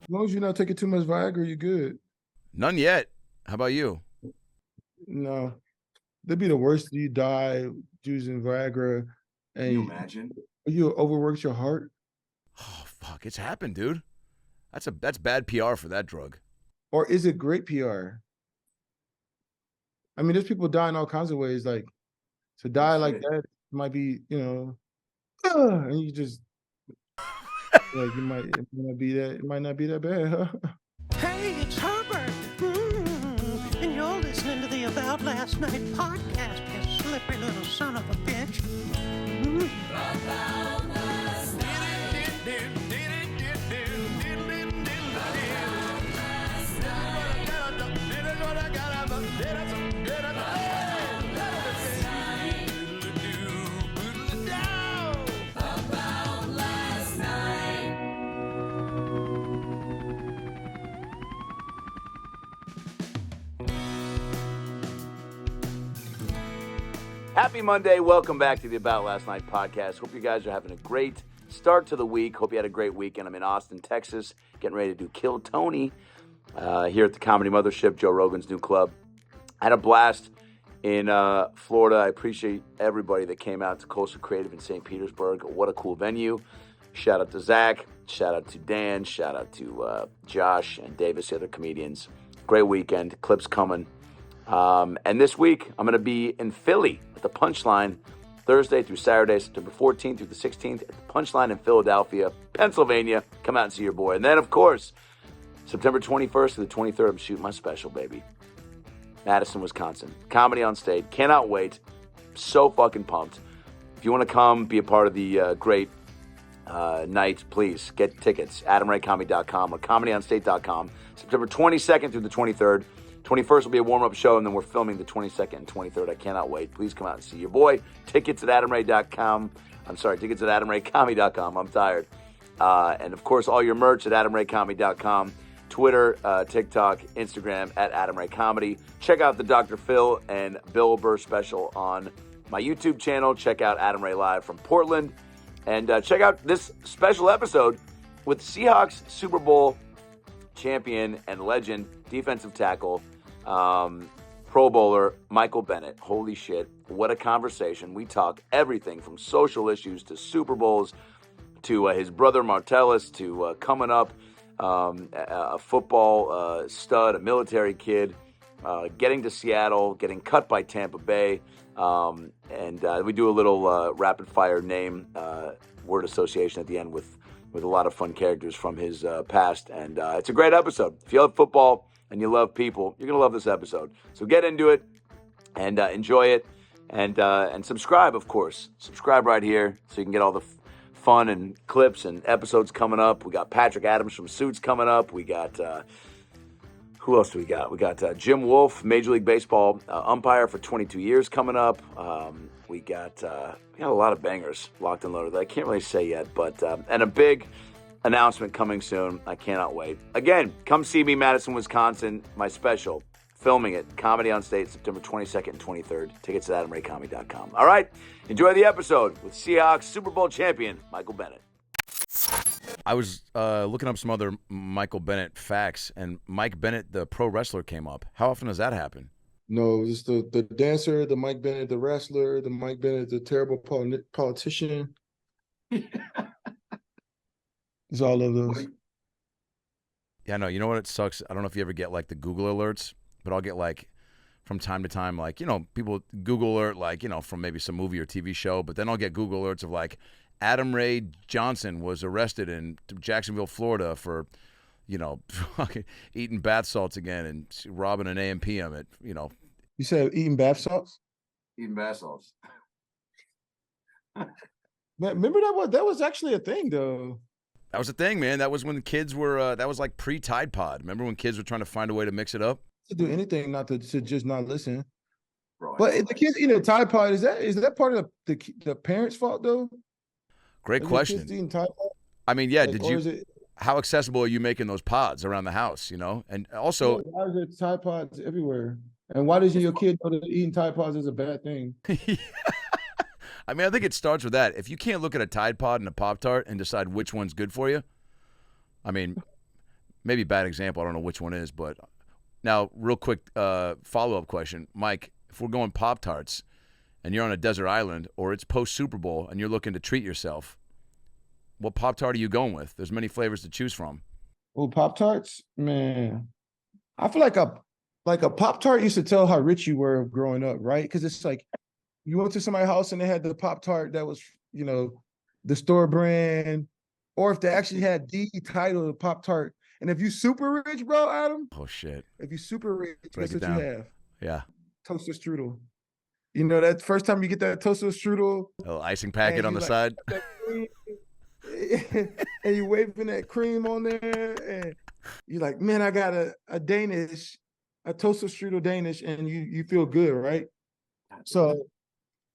As long as you're not taking too much Viagra, you're good. None yet. How about you? No, that'd be the worst. You die using Viagra, Can you and imagine? you overworked your heart. Oh fuck, it's happened, dude. That's bad PR for that drug. Or is it great PR? I mean, there's people dying all kinds of ways. Like to die like that might be, and you just like it might not be that bad, huh? Hey, it's Herbert. And you're listening to the About Last Night podcast, you slippery little son of a bitch. About last night. Happy Monday. Welcome back to the About Last Night podcast. Hope you guys are having a great start to the week. Hope you had a great weekend. I'm in Austin, Texas, getting ready to do Kill Tony here at the Comedy Mothership, Joe Rogan's new club. I had a blast in Florida. I appreciate everybody that came out to Coastal Creative in St. Petersburg. What a cool venue. Shout out to Zach. Shout out to Dan. Shout out to Josh and Davis, the other comedians. Great weekend. Clips coming. And this week, I'm going to be in Philly at the Punchline Thursday through Saturday, September 14th through the 16th at the Punchline in Philadelphia, Pennsylvania. Come out and see your boy. And then, of course, September 21st to the 23rd, I'm shooting my special, baby. Madison, Wisconsin. Comedy on Stage. Cannot wait. So fucking pumped. If you want to come, be a part of the great night, please get tickets. AdamRayComedy.com or ComedyOnState.com. September 22nd through the 23rd. 21st will be a warm-up show, and then we're filming the 22nd and 23rd. I cannot wait. Please come out and see your boy. Tickets at AdamRay.com. Tickets at AdamRayComedy.com. I'm tired. And, of course, all your merch at AdamRayComedy.com. Twitter, TikTok, Instagram at AdamRayComedy. Check out the Dr. Phil and Bill Burr special on my YouTube channel. Check out Adam Ray Live from Portland. And check out this special episode with Seahawks Super Bowl champion and legend, defensive tackle, Pro Bowler Michael Bennett. Holy shit, what a conversation. We talk everything from social issues to Super Bowls to his brother Martellus to coming up, a football stud, a military kid, getting to Seattle, getting cut by Tampa Bay, and we do a little rapid-fire name word association at the end with a lot of fun characters from his past, and it's a great episode. If you love football and you love people, you're going to love this episode. So get into it and enjoy it, and subscribe, of course. Subscribe right here so you can get all the fun and clips and episodes coming up. We got Patrick Adams from Suits coming up. We got, who else do we got? We got Jim Wolf, Major League Baseball umpire for 22 years coming up. We got a lot of bangers locked and loaded that I can't really say yet, but and a big announcement coming soon. I cannot wait. Again, come see me, Madison, Wisconsin, my special, filming it, Comedy on Stage, September 22nd and 23rd. Tickets at AdamRayComedy.com. All right, enjoy the episode with Seahawks Super Bowl champion Michael Bennett. I was looking up some other Michael Bennett facts, and Mike Bennett, the pro wrestler, came up. How often does that happen? No, it's the dancer, the Mike Bennett, the wrestler, the Mike Bennett, the terrible politician. It's all of those. Yeah, no, you know what it sucks? I don't know if you ever get like the Google alerts, but I'll get like from time to time, like, people Google alert, like, from maybe some movie or TV show, but then I'll get Google alerts of like Adam Ray Johnson was arrested in Jacksonville, Florida for, fucking eating bath salts again and robbing an AM/PM at, You said eating bath salts? Eating bath salts. Man, remember that was actually a thing, though. That was a thing, man. That was when kids were, that was like pre-Tide Pod. Remember when kids were trying to find a way to mix it up? To do anything not to just not listen. Bro, but if the kids eating a Tide Pod, is that part of the parents' fault, though? Great question. Kids eating Tide Pod? I mean, yeah, how accessible are you making those pods around the house, And also, why is there Tide Pods everywhere? And why doesn't your kid know that eating Tide Pods is a bad thing? I mean, I think it starts with that. If you can't look at a Tide Pod and a Pop-Tart and decide which one's good for you, I mean, maybe bad example. I don't know which one is, but now real quick follow-up question. Mike, if we're going Pop-Tarts and you're on a desert island or it's post-Super Bowl and you're looking to treat yourself, what Pop-Tart are you going with? There's many flavors to choose from. Oh, Pop-Tarts, man. I feel like a Pop-Tart used to tell how rich you were growing up, right? Because it's like you went to somebody's house and they had the Pop-Tart that was, the store brand, or if they actually had the title of Pop-Tart. And if you super rich, bro, Adam. Oh shit. If you super rich, Break guess it what you down. have? Yeah. Toaster strudel. That first time you get that toaster strudel, A little icing packet on the like, side. and you waving that cream on there, and you're like, man, I got a toaster strudel Danish, and you feel good, right? So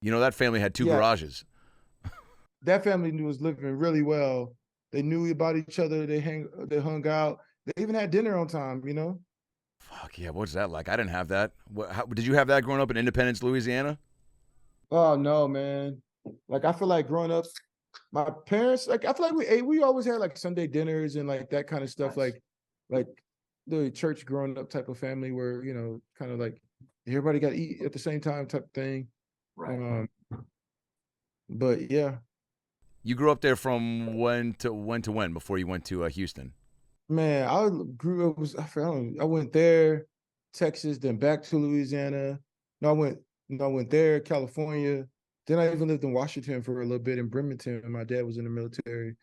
That family had two garages. That family was living really well. They knew about each other. They hung out. They even had dinner on time, Fuck yeah, what's that like? I didn't have that. Did you have that growing up in Independence, Louisiana? Oh no, man. Like I feel like growing up, my parents, like I feel like we always had like Sunday dinners and like that kind of stuff, Nice. like the church growing up type of family where, kind of like everybody got to eat at the same time type of thing. Right. But yeah. You grew up there from when to when before you went to Houston? Man, I grew up, I went there, Texas, then back to Louisiana. No, I went there, California. Then I even lived in Washington for a little bit in Bremerton. My dad was in the military.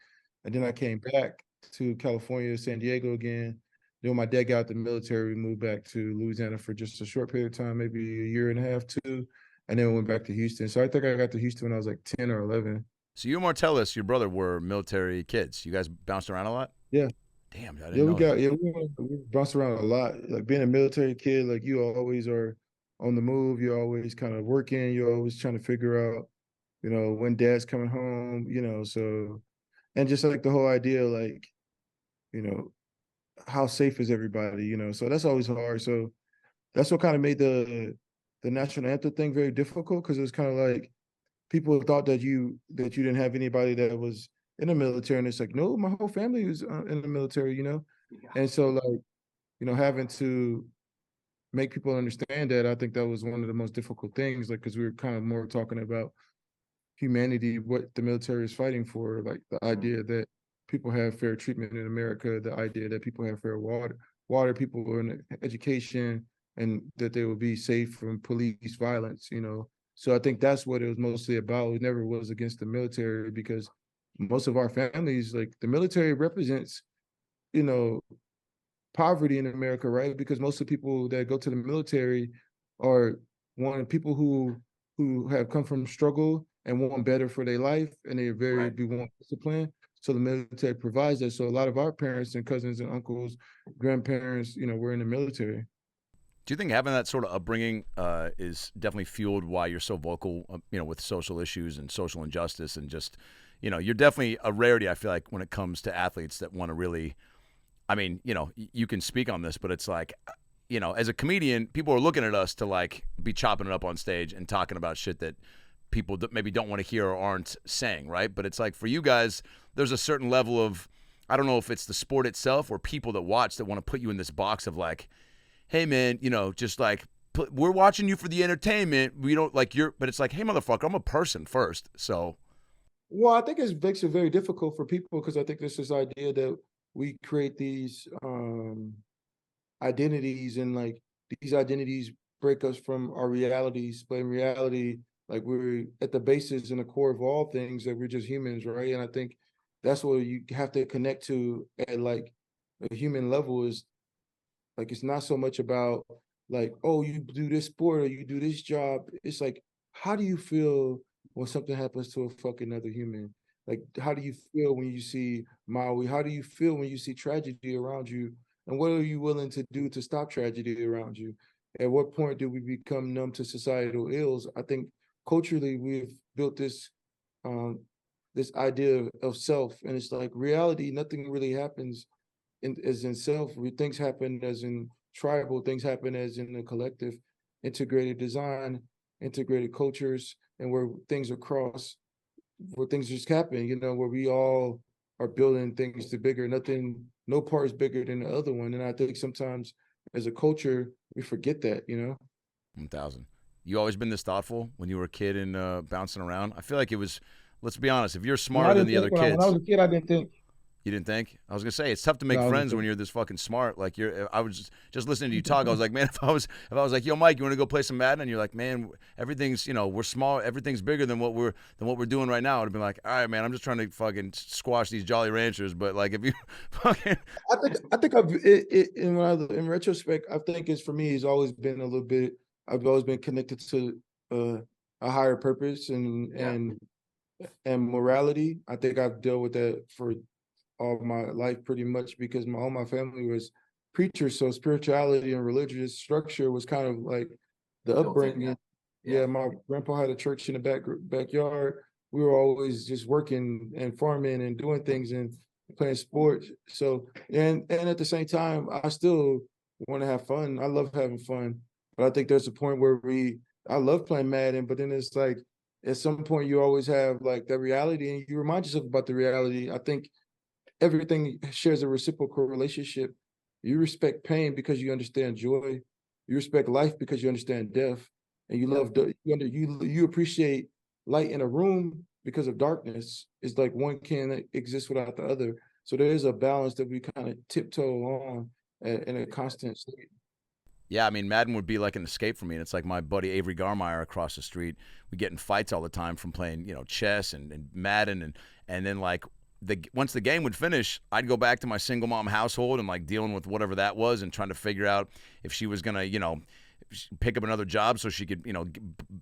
And then I came back to California, San Diego again. Then when my dad got out the military, we moved back to Louisiana for just a short period of time, maybe a year and a half, 2. And then we went back to Houston. So I think I got to Houston when I was like 10 or 11. So you and Martellus, your brother, were military kids. You guys bounced around a lot? Yeah. Damn, I didn't know we bounced around a lot. Like being a military kid, like you always are on the move. You're always kind of working. You're always trying to figure out, when dad's coming home, so, and just like the whole idea, like, how safe is everybody, so that's always hard. So that's what kind of made the national anthem thing very difficult, because it was kind of like people thought that you didn't have anybody that was in the military, and it's like, no, my whole family was in the military, Yeah. and so like, having to make people understand that, I think that was one of the most difficult things, like, because we were kind of more talking about humanity, what the military is fighting for, like the idea that people have fair treatment in America, the idea that people have fair water, people are in education, and that they will be safe from police violence, So I think that's what it was mostly about. It never was against the military, because most of our families, like the military represents, poverty in America, right? Because most of the people that go to the military are people who have come from struggle and want better for their life, and they want discipline. So the military provides that. So a lot of our parents and cousins and uncles, grandparents, were in the military. Do you think having that sort of upbringing is definitely fueled why you're so vocal, with social issues and social injustice, and just, you're definitely a rarity, I feel like, when it comes to athletes that want to really, I mean, you can speak on this, but it's like, as a comedian, people are looking at us to like be chopping it up on stage and talking about shit that people that maybe don't want to hear or aren't saying, right? But it's like for you guys, there's a certain level of, I don't know if it's the sport itself or people that watch that want to put you in this box of like, hey man, just like we're watching you for the entertainment. We don't like but it's like, hey motherfucker, I'm a person first. So, well, I think it makes it very difficult for people, because I think there's this idea that we create these identities, and like these identities break us from our realities. But in reality, like we're at the basis and the core of all things, that we're just humans, right? And I think that's what you have to connect to at like a human level, is like, it's not so much about like, oh, you do this sport or you do this job. It's like, how do you feel when something happens to a fucking other human? Like, how do you feel when you see Maui? How do you feel when you see tragedy around you? And what are you willing to do to stop tragedy around you? At what point do we become numb to societal ills? I think culturally we've built this this idea of self, and it's like reality, nothing really happens as in self. Things happen as in tribal, things happen as in the collective, integrated design, integrated cultures, and where things just happen, where we all are building things to bigger. No part is bigger than the other one. And I think sometimes as a culture, we forget that, 1,000. You always been this thoughtful when you were a kid and bouncing around? I feel like it was, let's be honest, if you're smarter than the other kids. When I was a kid, I didn't think. You didn't think? I was gonna say it's tough to make friends when you're this fucking smart. Like I was just listening to you talk. I was like, man, if I was like, yo, Mike, you want to go play some Madden? And you're like, man, everything's we're small. Everything's bigger than what we're doing right now. I'd have been like, all right, man, I'm just trying to fucking squash these Jolly Ranchers. But like, if you fucking, I think in retrospect, I think it's for me. It's always been a little bit. I've always been connected to a higher purpose and morality. I think I've dealt with that for all my life pretty much because all my family was preachers, so spirituality and religious structure was kind of like the upbringing. Yeah, my grandpa had a church in the backyard. We were always just working and farming and doing things and playing sports. So and at the same time, I still want to have fun. I love having fun, but I think there's a point where I love playing Madden, but then it's like at some point you always have like that reality, and you remind yourself about the reality. I think everything shares a reciprocal relationship. You respect pain because you understand joy. You respect life because you understand death, and you appreciate light in a room because of darkness. It's like one can't exist without the other. So there is a balance that we kind of tiptoe on in a constant state. Yeah, I mean, Madden would be like an escape for me. And it's like my buddy Avery Garmeyer across the street. We get in fights all the time from playing, chess and Madden, and then like. Once the game would finish, I'd go back to my single mom household and like dealing with whatever that was and trying to figure out if she was gonna, pick up another job so she could,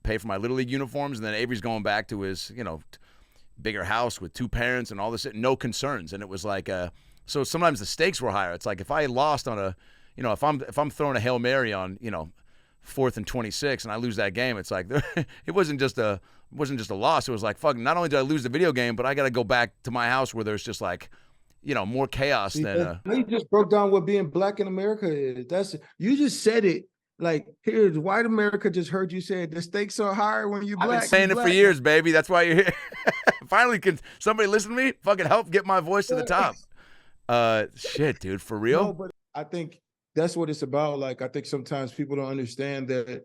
pay for my Little League uniforms. And then Avery's going back to his, bigger house with two parents and all this, no concerns. And it was like, so sometimes the stakes were higher. It's like if I lost on if I'm throwing a Hail Mary on, 4th and 26 and I lose that game, it's like it wasn't just a loss. It was like, fuck, not only did I lose the video game, but I got to go back to my house where there's just like, more chaos than. You just broke down what being black in America is. You just said it. Like, here's white America just heard you say it. The stakes are higher when you're black. I've been saying it for years, baby. That's why you're here. Finally, can somebody listen to me? Fucking help get my voice to the top. Shit, dude, for real? No, but I think that's what it's about. Like, I think sometimes people don't understand that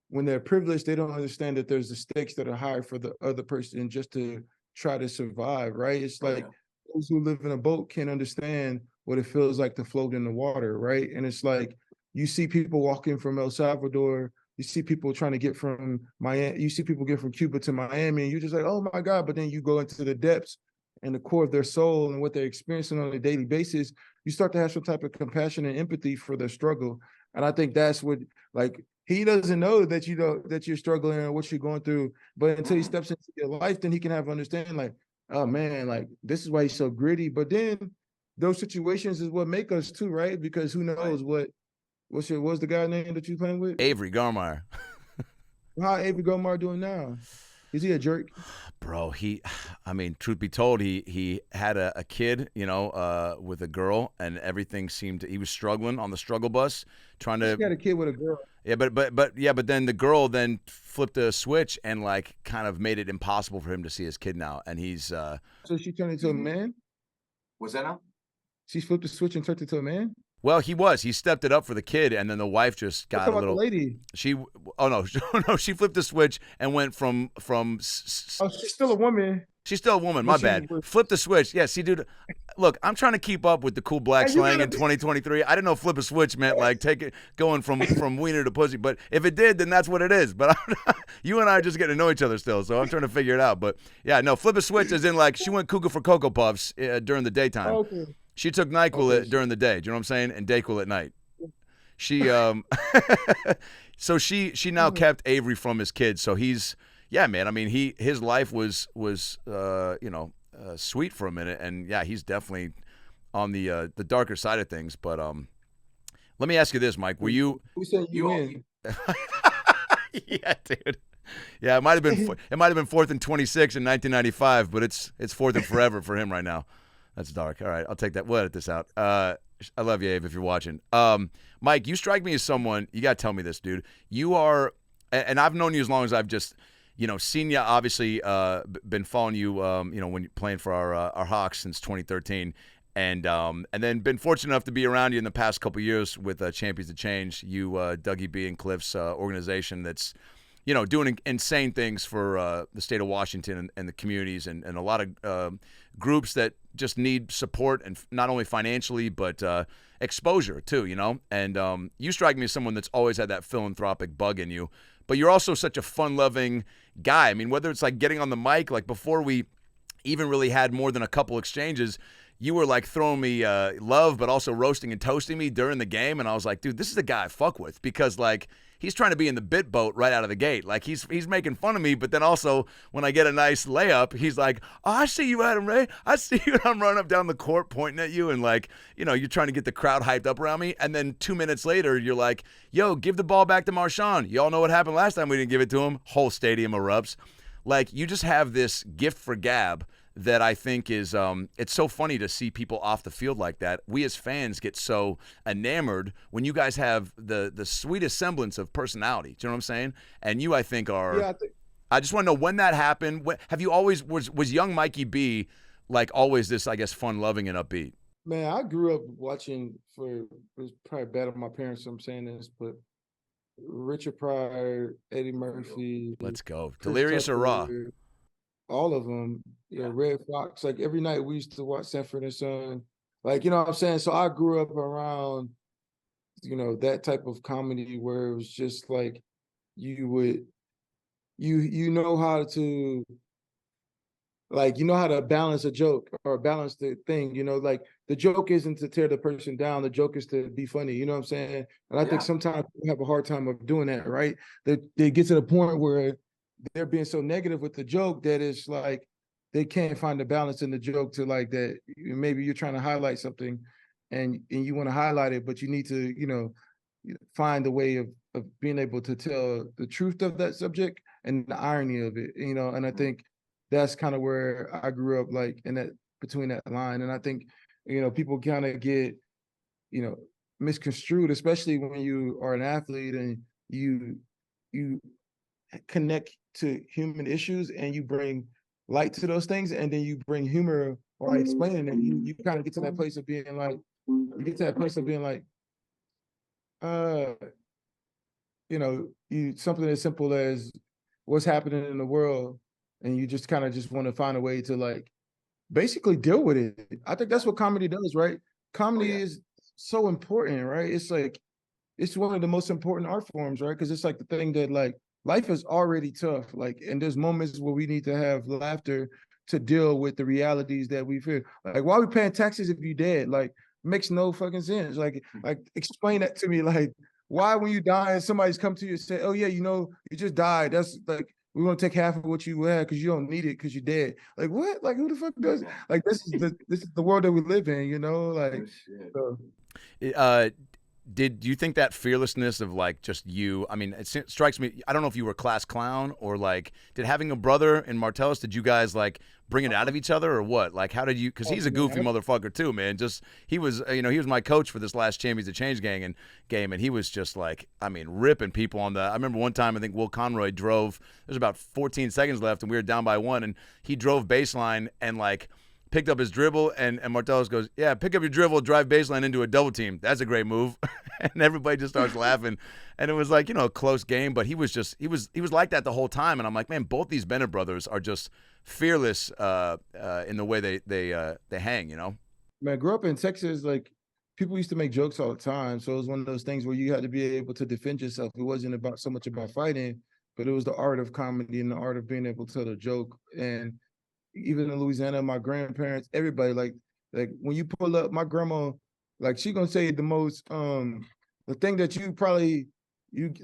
when they're privileged, they don't understand that there's the stakes that are higher for the other person just to try to survive, right? It's like those who live in a boat can't understand what it feels like to float in the water, right? And it's like you see people walking from El Salvador, you see people trying to get from Miami, you see people get from Cuba to Miami, and you're just like, oh my God, but then you go into the depths and the core of their soul and what they're experiencing on a daily basis, you start to have some type of compassion and empathy for their struggle. And I think that's what, like, he doesn't know that that you're struggling or what you're going through, but until he steps into your life, then he can have understanding, like, oh man, like this is why he's so gritty. But then those situations is what make us too, right? Because who knows what's the guy name that you playing with? Avery Garmeyer. How Avery Garmeyer doing now? Is he a jerk? Bro, truth be told, he had a kid, with a girl, and everything he was struggling on the struggle bus, trying to. He had a kid with a girl. Yeah, but then the girl then flipped a switch and like kind of made it impossible for him to see his kid now, and he's. So she turned into a man? What's that now? She flipped the switch and turned into a man? Well, he stepped it up for the kid, and then the wife just got a little. The lady. No, she flipped the switch and went from. Oh, she's still a woman. She's still a woman. My bad. Flip the switch. Yeah, see, dude. Look, I'm trying to keep up with the cool black slang in 2023. I didn't know flip a switch meant like going from wiener to pussy. But if it did, then that's what it is. But you and I are just getting to know each other still, so I'm trying to figure it out. But yeah, no, flip a switch as in like she went cuckoo for Cocoa Puffs during the daytime. Oh, okay. She took NyQuil during the day. Do you know what I'm saying? And DayQuil at night. She so she now kept Avery from his kids. So he's. Yeah, man. I mean, his life was sweet for a minute, and yeah, he's definitely on the darker side of things. But let me ask you this, Mike: were you? Who said you win? Yeah, dude. Yeah, it might have been 4th and 26 in 1995, but it's 4th and forever for him right now. That's dark. All right, I'll take that. We'll edit this out. I love you, Abe, if you're watching. Mike, you strike me as someone. You gotta tell me this, dude. You are, and I've known you as long as I've just. seen you obviously been following you, when you're playing for our Hawks since 2013. And then been fortunate enough to be around you in the past couple of years with Champions of Change, you, Dougie B. and Cliff's organization that's, doing insane things for the state of Washington and the communities and a lot of groups that just need support, and not only financially but exposure too, And you strike me as someone that's always had that philanthropic bug in you, but you're also such a fun-loving guy. I mean, whether it's like getting on the mic, like before we even really had more than a couple exchanges, you were like throwing me love, but also roasting and toasting me during the game. And I was like, dude, this is the guy I fuck with, because like he's trying to be in the bit boat right out of the gate. Like he's making fun of me, but then also when I get a nice layup, he's like, oh, I see you, Adam Ray. I see you. And I'm running up down the court pointing at you, and like, you're trying to get the crowd hyped up around me. And then 2 minutes later, you're like, yo, give the ball back to Marshawn. Y'all know what happened last time we didn't give it to him. Whole stadium erupts. Like, you just have this gift for gab that I think is it's so funny to see people off the field like that. We as fans get so enamored when you guys have the sweetest semblance of personality. Do you know what I'm saying? And you, I think, are. Yeah, I just want to know when that happened. Have you always was young Mikey B like always this, I guess, fun loving and upbeat? Man, I grew up watching it was probably bad of my parents, so I'm saying this, but Richard Pryor, Eddie Murphy. Let's go. Delirious or Raw? All of them, Red Fox. Like every night we used to watch Sanford and Son. Like, you know what I'm saying? So I grew up around, that type of comedy where it was just like you know how to, like, how to balance a joke or balance the thing, like the joke isn't to tear the person down. The joke is to be funny. You know what I'm saying? And I think sometimes we have a hard time of doing that, right? They get to the point where they're being so negative with the joke that it's like they can't find the balance in the joke to like that. Maybe you're trying to highlight something and you want to highlight it, but you need to, find a way of being able to tell the truth of that subject and the irony of it, and I think that's kind of where I grew up, like in that between that line. And I think, people kind of get, misconstrued, especially when you are an athlete and you connect to human issues and you bring light to those things, and then you bring humor or explaining it. You kind of get to that place of being like, something as simple as what's happening in the world, and you just kind of just want to find a way to like basically deal with it. I think that's what comedy does, right? Comedy is so important, right? It's like, it's one of the most important art forms, right? Because it's like the thing that like, life is already tough, like, and there's moments where we need to have laughter to deal with the realities that we feel. Like, why are we paying taxes if you're dead? Like, makes no fucking sense. Like explain that to me. Like, why when you die and somebody's come to you and say, oh yeah, you just died, that's like, we want to take half of what you had because you don't need it because you're dead. Like, what? Like, who the fuck does? Like, this is the world that we live in, like. So. Did you think that fearlessness of like just you, I mean, it strikes me, I don't know if you were a class clown or like, did having a brother in Martellus, did you guys like bring it out of each other or what? Like, how did you, because he's a goofy motherfucker too, man. Just, he was my coach for this last Champions of Change game, and he was just like, I mean, ripping people on I remember one time, I think Will Conroy drove, there's about 14 seconds left and we were down by 1, and he drove baseline and like, picked up his dribble, and Martellus goes, yeah, pick up your dribble, drive baseline into a double team. That's a great move. And everybody just starts laughing. And it was like, a close game, but he was like that the whole time. And I'm like, man, both these Bennett brothers are just fearless in the way they hang, Man, I grew up in Texas, like, people used to make jokes all the time. So it was one of those things where you had to be able to defend yourself. It wasn't so much about fighting, but it was the art of comedy and the art of being able to tell a joke. And even in Louisiana, my grandparents, everybody, like when you pull up, my grandma, like, she gonna say the most, the thing that you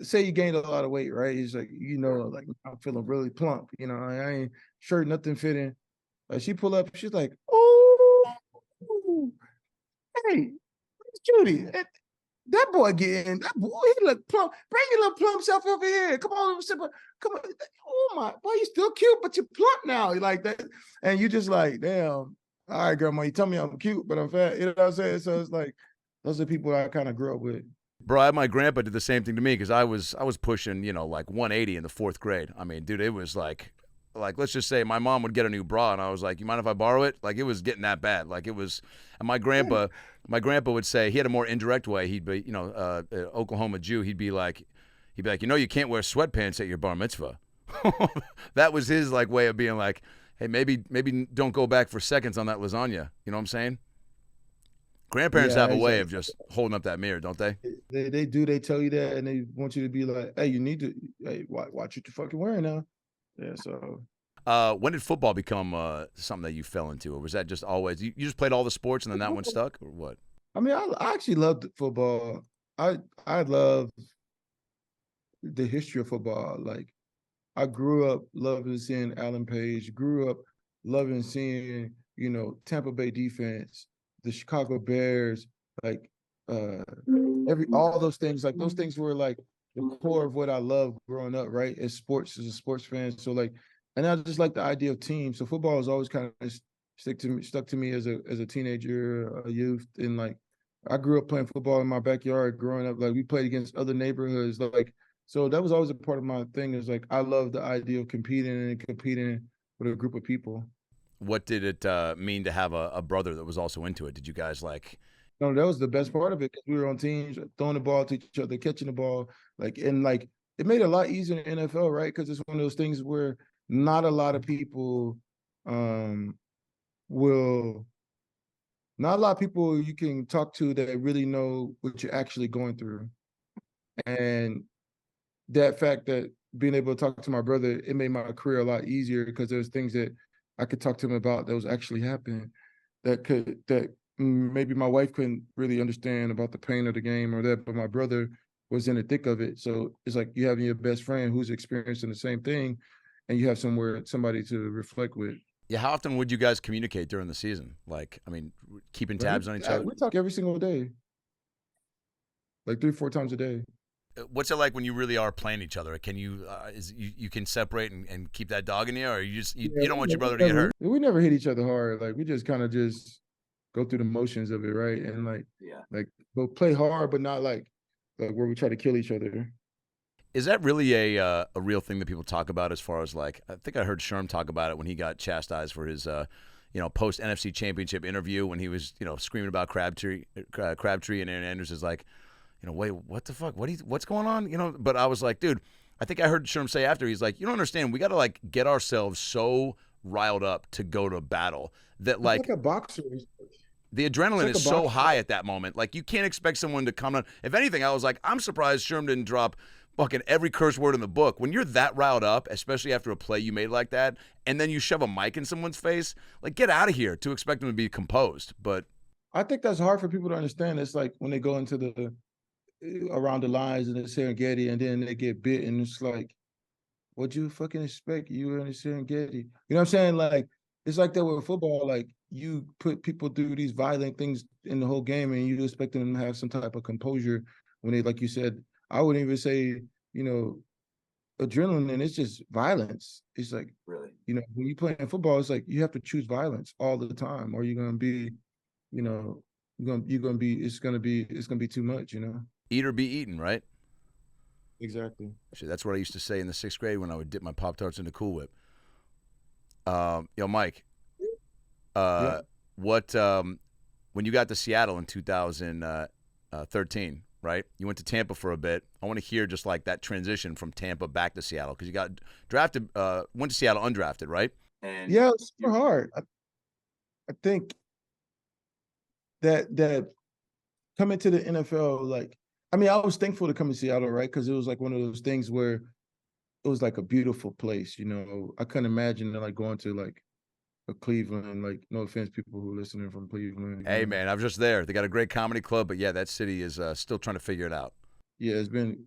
say you gained a lot of weight, right? It's like, like, I'm feeling really plump, I ain't shirt, nothing fitting. Like, she pull up, she's like, oh, hey, Judy, that boy, he look plump. Bring your little plump self over here. Come on, come on. Oh my, boy, you still cute, but you're plump now. You like that, and you just like, damn. All right, grandma, you tell me I'm cute, but I'm fat. You know what I'm saying? So it's like, those are people I kind of grew up with. Bro, I had my grandpa did the same thing to me because I was pushing, like 180 in the 4th grade. I mean, dude, it was like let's just say my mom would get a new bra and I was like, you mind if I borrow it? Like it was getting that bad. Like it was, and my grandpa would say, he had a more indirect way. He'd be, Oklahoma Jew. He'd be like, you can't wear sweatpants at your bar mitzvah. That was his like way of being like, hey, maybe don't go back for seconds on that lasagna. You know what I'm saying? Grandparents have a way of just holding up that mirror, don't they? They do. They tell you that, and they want you to be like, hey, you need to, watch what you're fucking wearing now. Yeah, so. When did football become something that you fell into, or was that just always you just played all the sports and then that one stuck, or what? I mean, I actually loved football. I love the history of football. Like, I grew up loving seeing Alan Page. Grew up loving seeing Tampa Bay defense, the Chicago Bears, like all those things. Like those things were like the core of what I loved growing up, right? As a sports fan. So like, and I just like the idea of teams. So football has always kind of stuck to me as a teenager, a youth, and like I grew up playing football in my backyard growing up. Like we played against other neighborhoods, like so that was always a part of my thing. Is like I love the idea of competing with a group of people. What did it mean to have a brother that was also into it? Did you guys like? No, that was the best part of it because we were on teams, throwing the ball to each other, catching the ball, and it made it a lot easier in the NFL, right? Because it's one of those things where not a lot of people not a lot of people you can talk to that really know what you're actually going through. And that fact that being able to talk to my brother, it made my career a lot easier because there's things that I could talk to him about that was actually happening that maybe my wife couldn't really understand about the pain of the game or that, but my brother was in the thick of it. So it's like you having your best friend who's experiencing the same thing and you have somebody to reflect with. Yeah, how often would you guys communicate during the season? Like, I mean, keeping tabs on each other? We talk every single day. Like 3-4 times a day. What's it like when you really are playing each other? Can you you can separate and keep that dog in you, or you don't want your brother to get hurt? We never hit each other hard. Like we just kind of just go through the motions of it, right? And like we'll play hard, but not like where we try to kill each other. Is that really a real thing that people talk about as far as like, I think I heard Sherm talk about it when he got chastised for his post NFC Championship interview when he was screaming about Crabtree and Aaron Andrews is like, wait, what the fuck? What's going on? But I was like, dude, I think I heard Sherm say after, he's like, you don't understand. We got to like get ourselves so riled up to go to battle that like a boxer. The adrenaline is so high at that moment. Like you can't expect someone to come on. If anything, I was like, I'm surprised Sherm didn't drop fucking every curse word in the book. When you're that riled up, especially after a play you made like that, and then you shove a mic in someone's face, like get out of here to expect them to be composed. But I think that's hard for people to understand. It's like when they go into around the lines in the Serengeti and then they get bit and it's like, what'd you fucking expect? You were in the Serengeti. You know what I'm saying? Like, it's like that with football. Like you put people through these violent things in the whole game and you expect them to have some type of composure when they, like you said, I wouldn't even say, adrenaline, it's just violence. It's like, really, when you play in football, it's like you have to choose violence all the time or you're going to be, it's going to be too much, Eat or be eaten, right? Exactly. Actually, that's what I used to say in the 6th grade when I would dip my Pop-Tarts into Cool Whip. Mike, what when you got to Seattle in 2013, right? You went to Tampa for a bit. I want to hear just like that transition from Tampa back to Seattle because you got drafted, went to Seattle undrafted, right? And yeah, it's super hard. I think that coming to the NFL, like, I mean, I was thankful to come to Seattle, right? Because it was like one of those things where it was like a beautiful place, I couldn't imagine like going to like a Cleveland, like no offense, people who are listening from Cleveland. Hey, man, I was just there. They got a great comedy club, but yeah, that city is still trying to figure it out. Yeah, it's been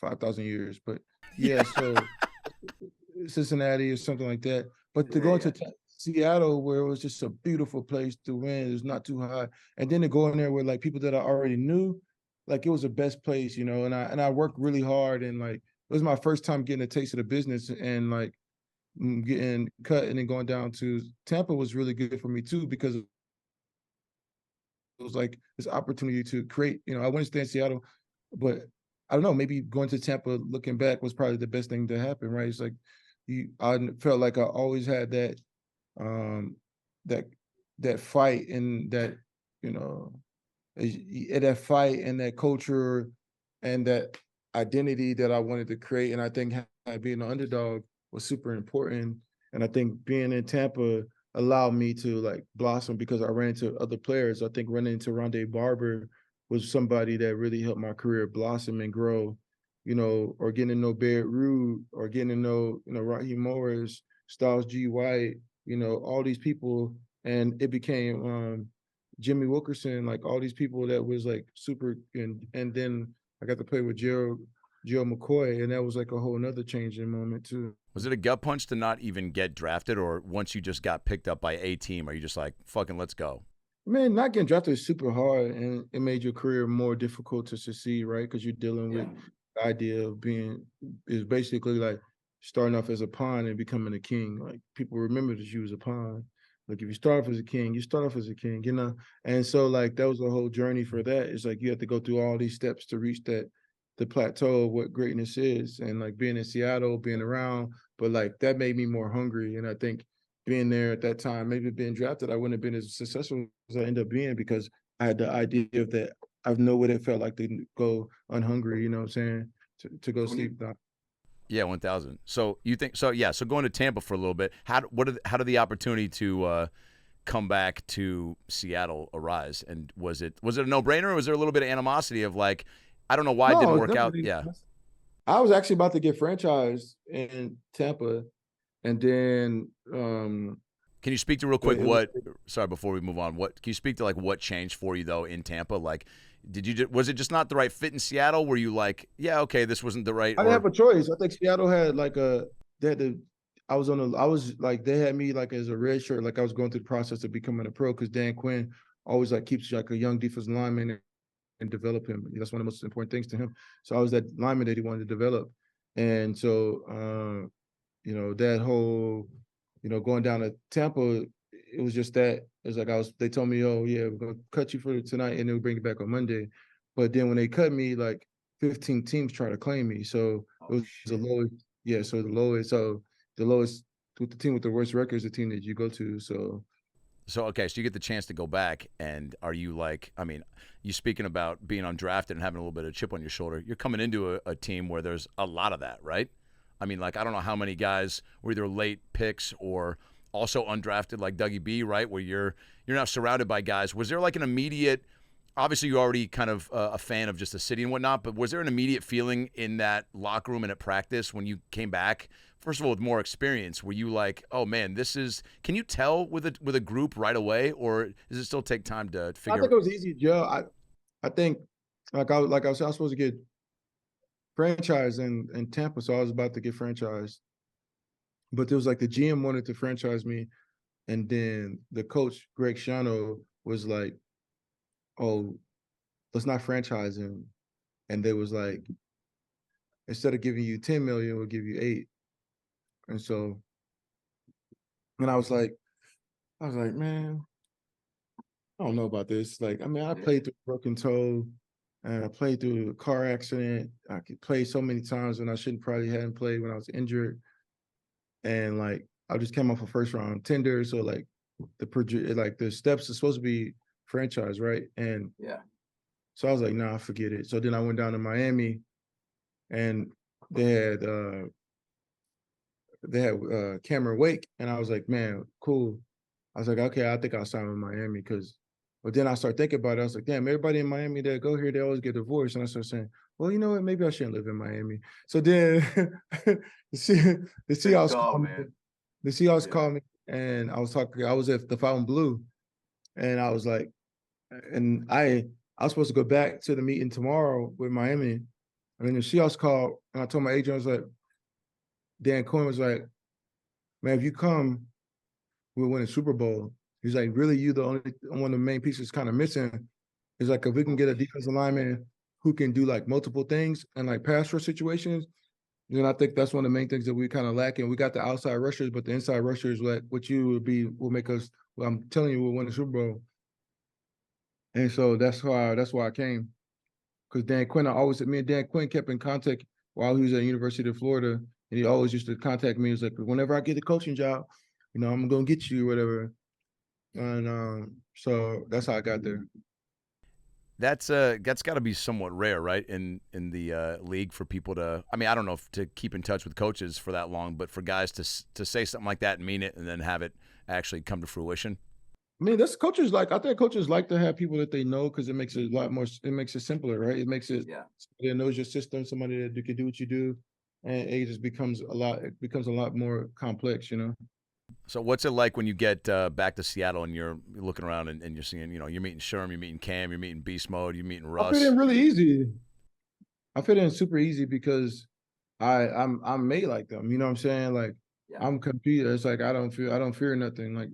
5,000 years, but yeah, so Cincinnati or something like that. But to go into Seattle, where it was just a beautiful place to win, it was not too high, and then to go in there with like people that I already knew, like it was the best place, and I worked really hard, and like it was my first time getting a taste of the business, and like getting cut and then going down to Tampa was really good for me too because it was like this opportunity to create. I went to stay in Seattle but I don't know, maybe going to Tampa looking back was probably the best thing to happen, right? It's like I felt like I always had that that fight and that, you know, that fight and that culture and that identity that I wanted to create. And I think being an underdog was super important. And I think being in Tampa allowed me to like blossom because I ran into other players. I think running into Rondé Barber was somebody that really helped my career blossom and grow, you know, or getting to know Barrett Ruud or getting to know, you know, Raheem Morris, Styles G. White, you know, all these people. And it became Jimmy Wilkerson, like all these people that was like super, and then I got to play with Gerald McCoy, and that was like a whole nother changing moment too. Was it a gut punch to not even get drafted, or once you just got picked up by a team, are you just like, fucking let's go? Man, not getting drafted is super hard, and it made your career more difficult to succeed, right? Because you're dealing with the idea of being is basically like starting off as a pawn and becoming a king. Like people remember that you was a pawn. Like if you start off as a king, you start off as a king, you know. And so like that was a whole journey for that. It's like you have to go through all these steps to reach the plateau of what greatness is. And like being in Seattle, being around, but like that made me more hungry. And I think being there at that time, maybe being drafted, I wouldn't have been as successful as I ended up being because I had the idea of that. I know what it felt like to go unhungry, you know what I'm saying? To go sleep. Yeah, 1,000. So you think so? Yeah. So going to Tampa for a little bit. How did the opportunity to come back to Seattle arise? And was it a no-brainer, or was there a little bit of animosity of like, I don't know why it didn't work out? Yeah. I was actually about to get franchised in Tampa, and then can you speak to real quick sorry, before we move on, can you speak to like what changed for you though in Tampa? Like, was it just not the right fit in Seattle? Were you like, yeah, okay, this wasn't the right? I didn't have a choice. I think Seattle had like I was like, they had me like as a red shirt, like I was going through the process of becoming a pro because Dan Quinn always like keeps like a young defensive lineman and develop him. That's one of the most important things to him. So I was that lineman that he wanted to develop. And so, you know, that whole, you know, going down to Tampa, it was just that. It was like they told me, oh yeah, we're gonna cut you for tonight and then we'll bring you back on Monday. But then when they cut me, like 15 teams tried to claim me. So it was the lowest, the lowest with the team with the worst record is the team that you go to. So okay, so you get the chance to go back, and are you like, I mean, you speaking about being undrafted and having a little bit of chip on your shoulder, you're coming into a team where there's a lot of that, right? I mean, like, I don't know how many guys were either late picks or also undrafted like Dougie B, right, where you're now surrounded by guys. Was there like an immediate, obviously you're already kind of a fan of just the city and whatnot, but was there an immediate feeling in that locker room and at practice when you came back, first of all, with more experience? Were you like, oh man, can you tell with a group right away, or does it still take time to figure? I think it was easy, Joe. I think like I was supposed to get franchised in Tampa, so I was about to get franchised. But there was like the GM wanted to franchise me, and then the coach, Greg Schiano, was like, oh, let's not franchise him. And they was like, instead of giving you 10 million, we'll give you 8. And so, and I was like, man, I don't know about this. Like, I mean, I played through a broken toe, and I played through a car accident. I could play so many times when I hadn't played when I was injured. And like, I just came off a first round tender. So like the steps are supposed to be franchise, right? And so I was like, nah, forget it. So then I went down to Miami, and they had Cameron Wake, and I was like, man, cool. I was like, okay, I think I'll sign with Miami but then I started thinking about it. I was like, damn, everybody in Miami that go here, they always get divorced. And I started saying, well, you know what? Maybe I shouldn't live in Miami. So then the Seahawks called me. The Seahawks called me, and I was at the Fountain Blue, and I was like, and I was supposed to go back to the meeting tomorrow with Miami. And then the Seahawks called, and I told my agent, I was like, Dan Quinn was like, man, if you come, we'll win a Super Bowl. He's like, really, you the only one of the main pieces kind of missing. He's like, if we can get a defensive lineman who can do like multiple things and like pass rush situations, then I think that's one of the main things that we kind of lack. And we got the outside rushers, but the inside rushers, like what you will make us. Well, I'm telling you, we'll win the Super Bowl. And so that's why I came. because Dan Quinn, me and Dan Quinn kept in contact while he was at University of Florida, and he always used to contact me. He was like, whenever I get a coaching job, I'm gonna get you, whatever. And so that's how I got there. That's got to be somewhat rare, right? In the league for people to, I mean, I don't know if to keep in touch with coaches for that long, but for guys to say something like that and mean it, and then have it actually come to fruition. I mean, I think coaches like to have people that they know, because it makes it a lot more. It makes it simpler, right? It makes it somebody that knows your system, somebody that can do what you do, and it just becomes a lot more complex, So what's it like when you get back to Seattle and you're looking around and you're seeing, you're meeting Sherm, you're meeting Cam, you're meeting Beast Mode, you're meeting Russ? I fit in really easy. I fit in super easy because I'm made like them. You know what I'm saying? Like, I'm competing. It's like I don't fear nothing. Like,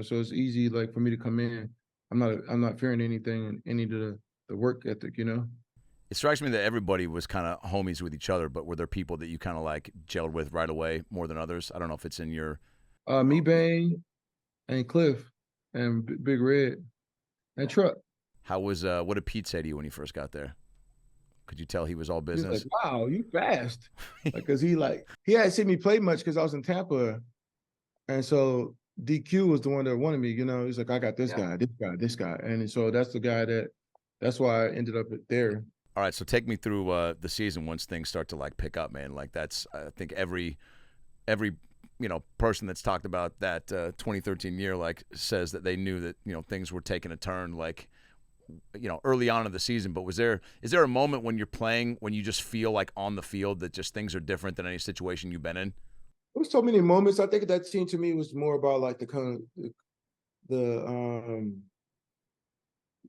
so it's easy, like, for me to come in. I'm not fearing anything, any of the work ethic, It strikes me that everybody was kind of homies with each other, but were there people that you kind of like gelled with right away more than others? I don't know if it's in your me, Bane, and Cliff, and Big Red, and Truck. How was what did Pete say to you when you first got there? Could you tell he was all business? He was like, wow, you fast. Because he hadn't seen me play much because I was in Tampa. And so DQ was the one that wanted me, He's like, I got this guy, this guy. And so that's the guy that's why I ended up there. All right, so take me through the season once things start to like pick up, man. Like that's, I think every person that's talked about that 2013 year like says that they knew that things were taking a turn like early on in the season. But is there a moment when you're playing when you just feel like on the field that just things are different than any situation you've been in? There was so many moments. I think that team to me was more about like the kind of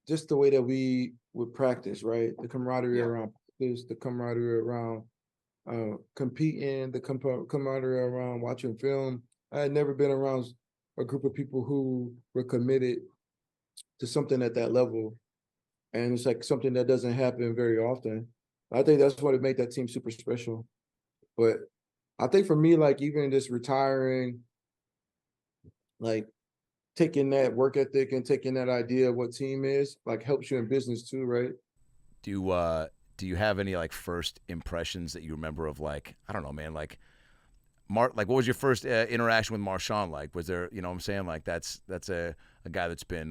just the way that we would practice, right? The camaraderie around practice, the camaraderie around competing, the camaraderie around watching film. I had never been around a group of people who were committed to something at that level. And it's like something that doesn't happen very often. I think that's what made that team super special. But I think for me, like, even just retiring, like, taking that work ethic and taking that idea of what team is, like, helps you in business too, right? Do you have any like first impressions that you remember of, like, I don't know, man, like what was your first interaction with Marshawn like? Was there, what I'm saying, like that's a guy that's been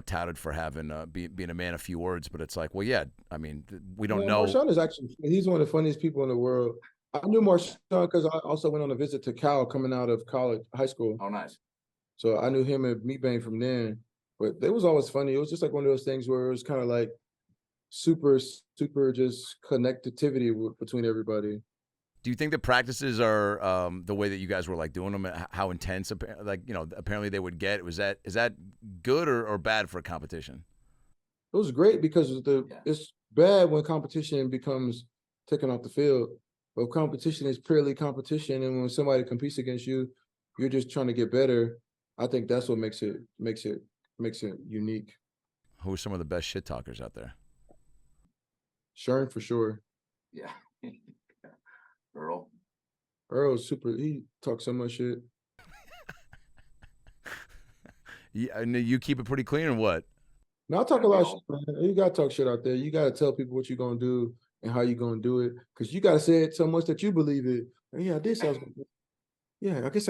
touted for having being a man of few words, but it's like, well, yeah, I mean, we don't know. Marshawn is he's one of the funniest people in the world. I knew Marshawn because I also went on a visit to Cal coming out of high school. Oh, nice. So I knew him and Meatbang from then, but it was always funny. It was just like one of those things where it was kind of like super, super just connectivity between everybody. Do you think the practices are the way that you guys were like doing them? How intense, like apparently they would get? Is that good or bad for a competition? It was great because it's bad when competition becomes taken off the field. But competition is purely competition, and when somebody competes against you, you're just trying to get better. I think that's what makes it unique. Who are some of the best shit talkers out there? Sherm for sure. Yeah. Earl's super. He talks so much shit. Yeah, you keep it pretty clean or what? No, I talk a lot of shit, man. You gotta talk shit out there. You gotta tell people what you're gonna do and how you're gonna do it, because you gotta say it so much that you believe it. Yeah, I guess I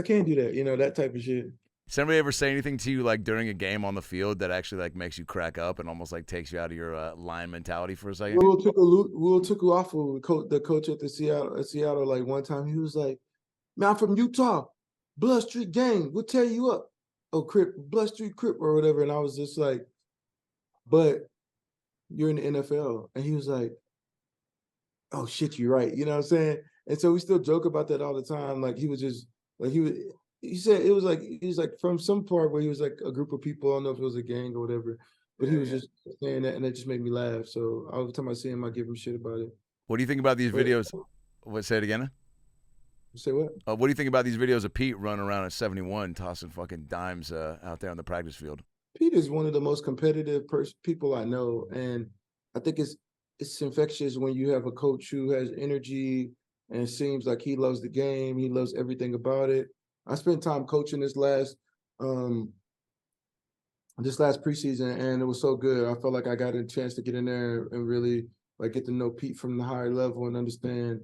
can do that. That type of shit. Does anybody ever say anything to you like during a game on the field that actually like makes you crack up and almost like takes you out of your lion mentality for a second? Will Tukuafu, the coach at Seattle, like one time he was like, "Man, I'm from Utah, Blood Street Gang, we'll tear you up." Oh, Crip, Blood Street Crip or whatever. And I was just like, "But you're in the NFL." And he was like, "Oh shit, you're right." You know what I'm saying? And so we still joke about that all the time. Like he was just like he said he was like from some part where he was like a group of people. I don't know if it was a gang or whatever, but he was just saying that, and it just made me laugh. So every time I see him, I give him shit about it. What do you think about these videos? Say it again. Say what? What do you think about these videos of Pete running around at 71, tossing fucking dimes out there on the practice field? Pete is one of the most competitive people I know, and I think it's infectious when you have a coach who has energy and it seems like he loves the game. He loves everything about it. I spent time coaching this last preseason, and it was so good. I felt like I got a chance to get in there and really like get to know Pete from the higher level and understand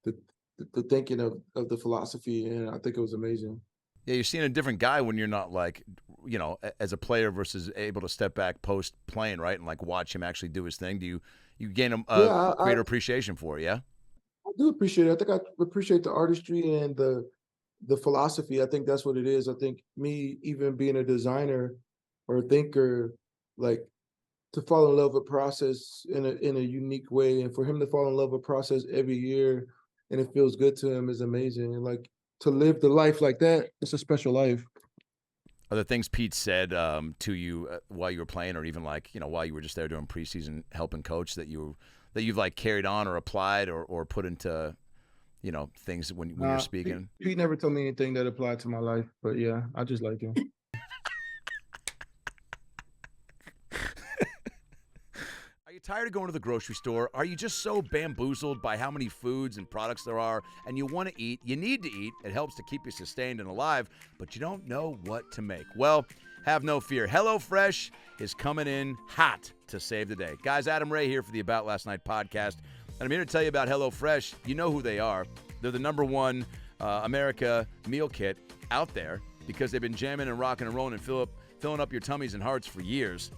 the thinking of the philosophy, and I think it was amazing. Yeah, you're seeing a different guy when you're not like, as a player versus able to step back post playing, right, and like watch him actually do his thing. Do you gain a greater appreciation for it? Yeah, I do appreciate it. I think I appreciate the artistry and the philosophy. I think that's what it is. I think me even being a designer or a thinker, like to fall in love with process in a unique way, and for him to fall in love with process every year, and it feels good to him is amazing. And like to live the life like that, it's a special life. are there things Pete said to you while you were playing, or even like while you were just there doing preseason helping coach that you've like carried on or applied or put into things when you're speaking? Pete never told me anything that applied to my life, but yeah, I just like him. Are you tired of going to the grocery store? Are you just so bamboozled by how many foods and products there are, and you want to eat, you need to eat, it helps to keep you sustained and alive, but you don't know what to make? Well, have no fear. HelloFresh is coming in hot to save the day. Guys, Adam Ray here for the About Last Night podcast, and I'm here to tell you about HelloFresh. You know who they are. They're the #1 America meal kit out there because they've been jamming and rocking and rolling and filling up your tummies and hearts for years.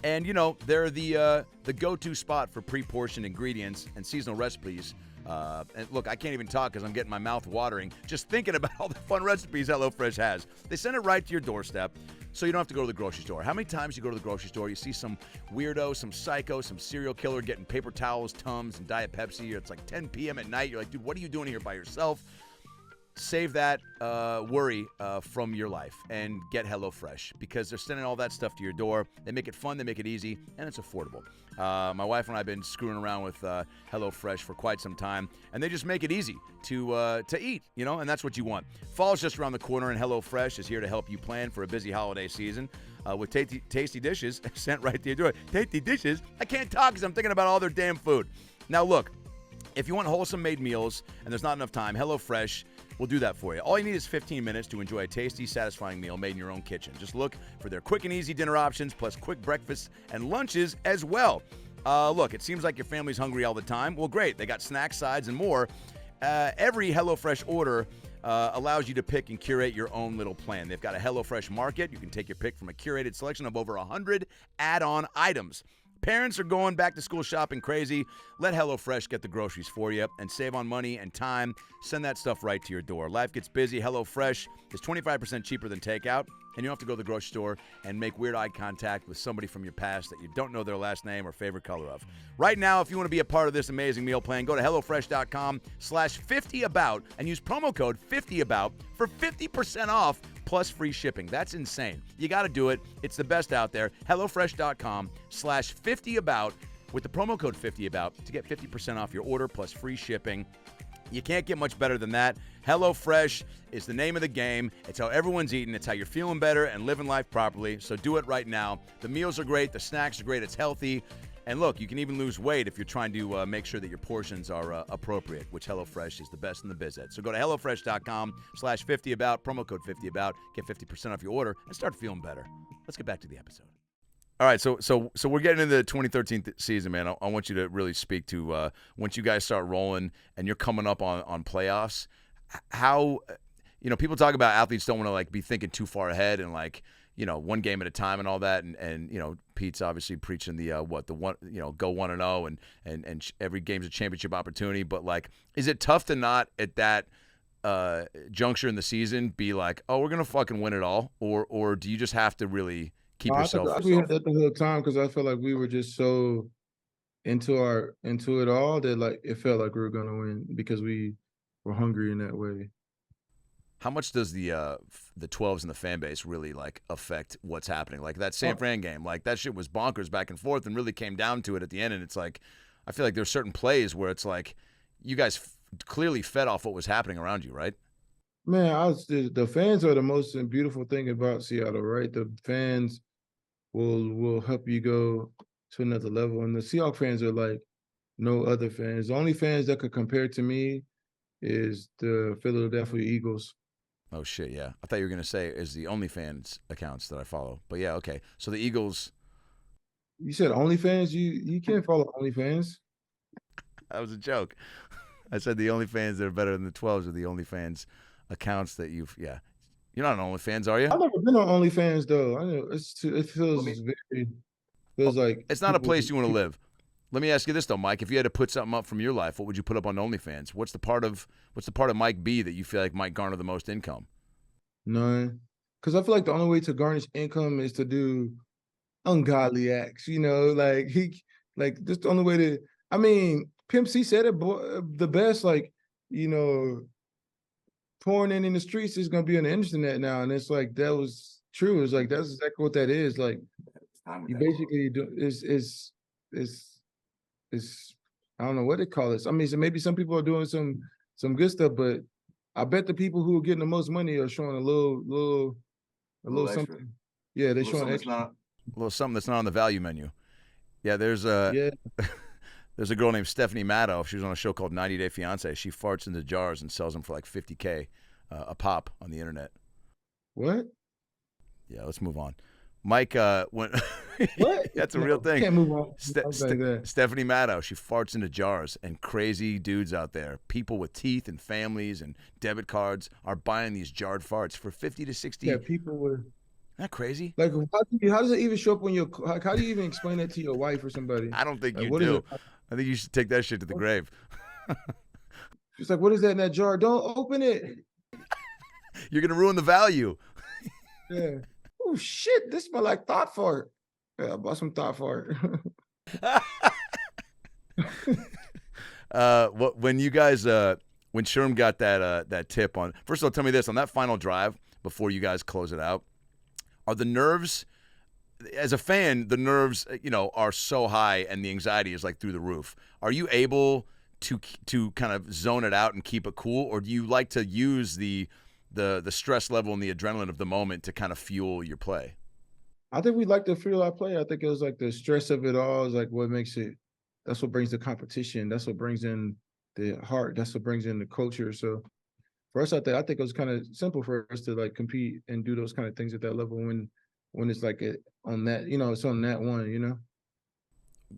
And, they're the go-to spot for pre-portioned ingredients and seasonal recipes. And look, I can't even talk because I'm getting my mouth watering just thinking about all the fun recipes HelloFresh has. They send it right to your doorstep, so you don't have to go to the grocery store. How many times you go to the grocery store, you see some weirdo, some psycho, some serial killer getting paper towels, Tums, and Diet Pepsi. It's like 10 p.m. at night. You're like, dude, what are you doing here by yourself? Save that worry from your life and get HelloFresh because they're sending all that stuff to your door. They make it fun, they make it easy, and it's affordable. My wife and I have been screwing around with HelloFresh for quite some time, and they just make it easy to eat, and that's what you want. Fall's just around the corner, and HelloFresh is here to help you plan for a busy holiday season with tasty dishes sent right to your door. Tasty dishes? I can't talk because I'm thinking about all their damn food. Now, look, if you want wholesome made meals and there's not enough time, HelloFresh will do that for you. All you need is 15 minutes to enjoy a tasty, satisfying meal made in your own kitchen. Just look for their quick and easy dinner options, plus quick breakfasts and lunches as well. Look, it seems like your family's hungry all the time. Well, great. They got snacks, sides, and more. Every HelloFresh order allows you to pick and curate your own little plan. They've got a HelloFresh Market. You can take your pick from a curated selection of over 100 add-on items. Parents are going back to school shopping crazy. Let HelloFresh get the groceries for you and save on money and time. Send that stuff right to your door. Life gets busy. HelloFresh is 25% cheaper than takeout, and you don't have to go to the grocery store and make weird eye contact with somebody from your past that you don't know their last name or favorite color of. Right now, if you want to be a part of this amazing meal plan, go to HelloFresh.com/50about and use promo code 50about for 50% off plus free shipping. That's insane. You got to do it. It's the best out there. HelloFresh.com/50about with the promo code 50about to get 50% off your order plus free shipping. You can't get much better than that. HelloFresh is the name of the game. It's how everyone's eating. It's how you're feeling better and living life properly. So do it right now. The meals are great. The snacks are great. It's healthy. And look, you can even lose weight if you're trying to make sure that your portions are appropriate, which HelloFresh is the best in the biz at. So go to HelloFresh.com/50about, promo code 50about, get 50% off your order, and start feeling better. Let's get back to the episode. All right, so we're getting into the 2013 season, man. I want you to really speak to once you guys start rolling and you're coming up on playoffs, how people talk about athletes don't want to like be thinking too far ahead and like one game at a time and all that, and Pete's obviously preaching the go 1-0 and every game's a championship opportunity. But like, is it tough to not at that juncture in the season be like, oh, we're gonna fucking win it all, or do you just have to really keep yourself? I think we had that the whole time because I felt like we were just so into it all that like it felt like we were gonna win because we were hungry in that way. How much does the 12s and the fan base really like affect what's happening? Like that San Fran game, like that shit was bonkers back and forth and really came down to it at the end. And it's like, I feel like there's certain plays where it's like you guys clearly fed off what was happening around you, right? Man, the fans are the most beautiful thing about Seattle, right? The fans will help you go to another level. And the Seahawks fans are like no other fans. The only fans that could compare to me is the Philadelphia Eagles. Oh, shit, yeah. I thought you were going to say is the OnlyFans accounts that I follow. But, yeah, okay. So the Eagles You said OnlyFans. You can't follow OnlyFans. That was a joke. I said the OnlyFans that are better than the 12s are the OnlyFans accounts that you've. Yeah, you're not on OnlyFans, are you? I've never been on OnlyFans though. I know it feels feels like It's not a people. place you want to live. Let me ask you this though, Mike. If you had to put something up from your life, what would you put up on OnlyFans? What's the part of Mike B that you feel like might garner the most income? None, because I feel like the only way to garnish income is to do ungodly acts. You know, like that's the only way to. I mean, Pimp C said it the best. Like, you know, pouring in the streets is gonna be on the internet now, and it's like that was true. It's like that's exactly what that is. Like, you basically do is I don't know what they call this. I mean, so maybe some people are doing some good stuff, but I bet the people who are getting the most money are showing a little extra. something. Yeah, they're showing extra. A little something that's not on the value menu. Yeah, there's a there's a girl named Stephanie Maddow. She was on a show called 90 Day Fiance. She farts into jars and sells them for like $50K a pop on the internet. What? Yeah, let's move on. Mike, when what? That's a real thing. Can't move on. Stephanie Maddow, she farts into jars, and crazy dudes out there, people with teeth and families and debit cards, are buying these jarred farts for 50 to 60. Yeah, people were. Isn't that crazy? Like, how does it even show up on your? How do you even explain that to your wife or somebody? I don't think like, you do. I think you should take that shit to the grave. She's like, "What is that in that jar? Don't open it. You're gonna ruin the value." Yeah. Oh shit! This smells like thought fart. Yeah, I bought some thought fart. When you guys, when Sherm got that tip on, first of all, tell me this, on that final drive before you guys close it out, are the nerves, as a fan, the nerves, are so high and the anxiety is like through the roof. Are you able to kind of zone it out and keep it cool, or do you like to use the stress level and the adrenaline of the moment to kind of fuel your play? I think we like to fuel our play. I think it was like the stress of it all is like what makes it. That's what brings the competition. That's what brings in the heart. That's what brings in the culture. So for us out there, I think it was kind of simple for us to like compete and do those kind of things at that level when it's like on that, it's on that one.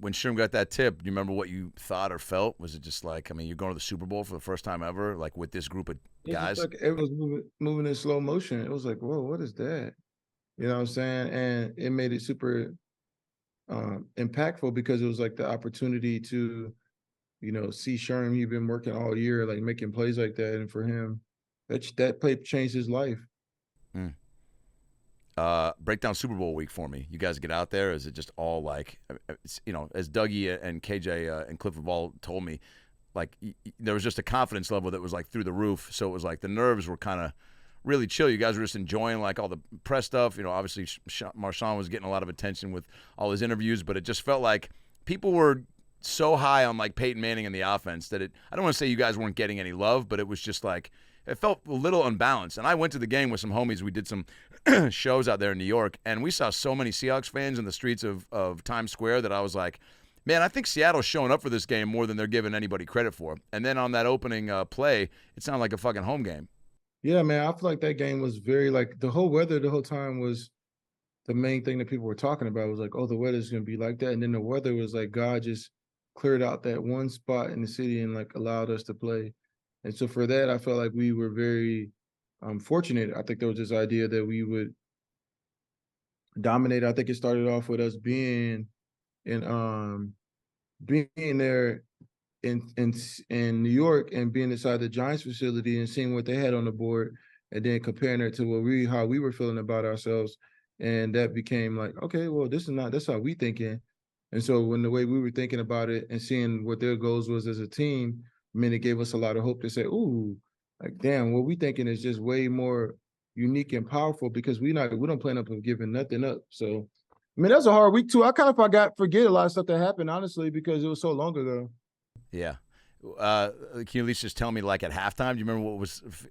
When Sherm got that tip, do you remember what you thought or felt? Was it just like, I mean, you're going to the Super Bowl for the first time ever, like with this group of guys? Like it was moving in slow motion. It was like, whoa, what is that? You know what I'm saying? And it made it super impactful because it was like the opportunity to, see Sherm. He'd been working all year, like making plays like that. And for him, that play changed his life. Break down Super Bowl week for me. You guys get out there. Is it just all like, as Dougie and KJ and Cliff have all told me, like there was just a confidence level that was like through the roof. So it was like the nerves were kind of really chill. You guys were just enjoying like all the press stuff. Obviously Marshawn was getting a lot of attention with all his interviews, but it just felt like people were so high on like Peyton Manning and the offense that I don't want to say you guys weren't getting any love, but it was just like, it felt a little unbalanced. And I went to the game with some homies. We did some shows out there in New York, and we saw so many Seahawks fans in the streets of Times Square that I was like, man, I think Seattle's showing up for this game more than they're giving anybody credit for. And then on that opening play, it sounded like a fucking home game. Yeah, man, I feel like that game was very, like, the whole weather the whole time was the main thing that people were talking about. It was like, oh, the weather's going to be like that. And then the weather was like, God just cleared out that one spot in the city and like allowed us to play. And so for that, I felt like we were very fortunate. I think there was this idea that we would dominate. I think it started off with us being there in New York and being inside the Giants facility and seeing what they had on the board and then comparing it to how we were feeling about ourselves. And that became like, okay, well, that's how we thinking. And so when the way we were thinking about it and seeing what their goals was as a team, I mean, it gave us a lot of hope to say, ooh, like, damn, what we thinking is just way more unique and powerful because we don't plan on giving nothing up. So, I mean, that's a hard week too. I kind of forget a lot of stuff that happened, honestly, because it was so long ago. Yeah. Can you at least just tell me, like, at halftime, do you remember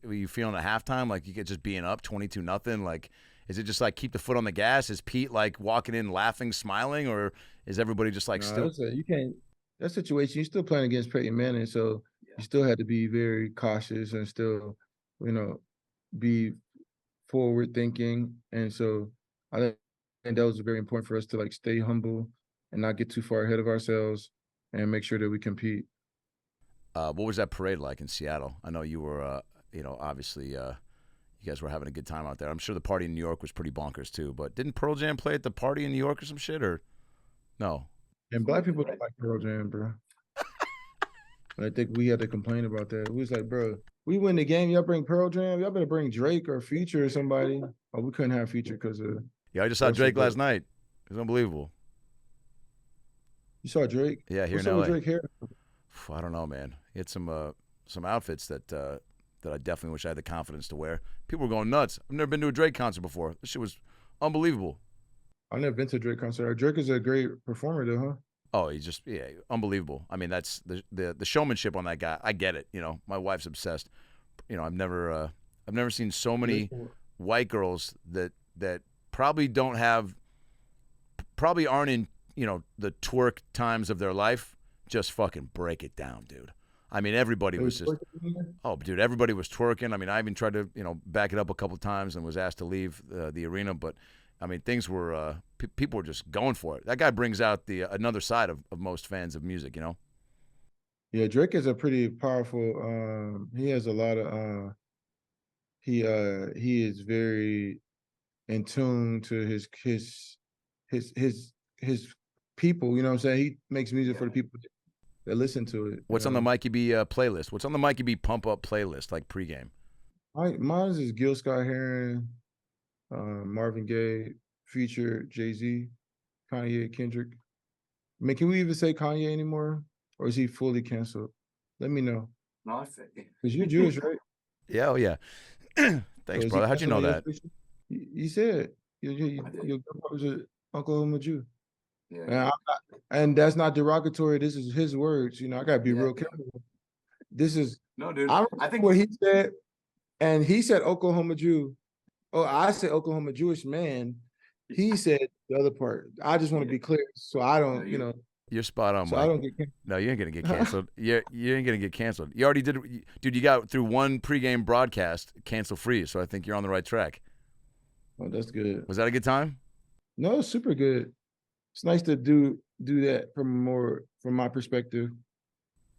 were you feeling at halftime? Like, you get just being up 22-0? Like, is it just like keep the foot on the gas? Is Pete like walking in laughing, smiling, or is everybody just like still? You can't. That situation, you're still playing against Peyton Manning, so you still had to be very cautious and still, be forward thinking. And so I think that was very important for us to like stay humble and not get too far ahead of ourselves and make sure that we compete. What was that parade like in Seattle? I know you were, obviously you guys were having a good time out there. I'm sure the party in New York was pretty bonkers too. But didn't Pearl Jam play at the party in New York or some shit, or no? And black people don't like Pearl Jam, bro. I think we had to complain about that. We was like, bro, we win the game. Y'all bring Pearl Jam. Y'all better bring Drake or Future or somebody. Oh, we couldn't have Future because of. Yeah, I just saw Drake last night. It was unbelievable. You saw Drake? Yeah, here What's in up LA. with Drake here? I don't know, man. He had some outfits that I definitely wish I had the confidence to wear. People were going nuts. I've never been to a Drake concert before. This shit was unbelievable. I've never been to a Drake concert. Drake is a great performer, though, huh? Oh, he's just unbelievable. I mean, that's the showmanship on that guy. I get it. My wife's obsessed. I've never seen so many white girls that probably aren't in the twerk times of their life. Just fucking break it down, dude. I mean, everybody was just everybody was twerking. I mean, I even tried to back it up a couple of times and was asked to leave the arena, but I mean, things were people were just going for it. That guy brings out the another side of most fans of music, Yeah, Drake is a pretty powerful. He has a lot of. He is very in tune to his people. You know what I'm saying? He makes music for the people that listen to it. What's on the Mikey B playlist? What's on the Mikey B pump up playlist, like pregame? Mine is Gil Scott-Heron, Marvin Gaye, Future, Jay-Z, Kanye, Kendrick. I mean, can we even say Kanye anymore? Or is he fully canceled? Let me know. No, I think. Because you're Jewish, right? Yeah, oh yeah. Thanks, brother. How'd you know that? You said your grandfather's an Oklahoma Jew. Yeah. And that's not derogatory. This is his words. I got to be real careful. This is No, dude. I think what he said, and he said Oklahoma Jew. Oh, I said Oklahoma Jewish man. He said the other part. I just want to be clear, so I don't, You're spot on, so Mike. I don't get canceled. No, you ain't gonna get canceled. You ain't gonna get canceled. You already did, dude. You got through one pregame broadcast cancel free, so I think you're on the right track. Oh, that's good. Was that a good time? No, it's super good. It's nice to do that from my perspective.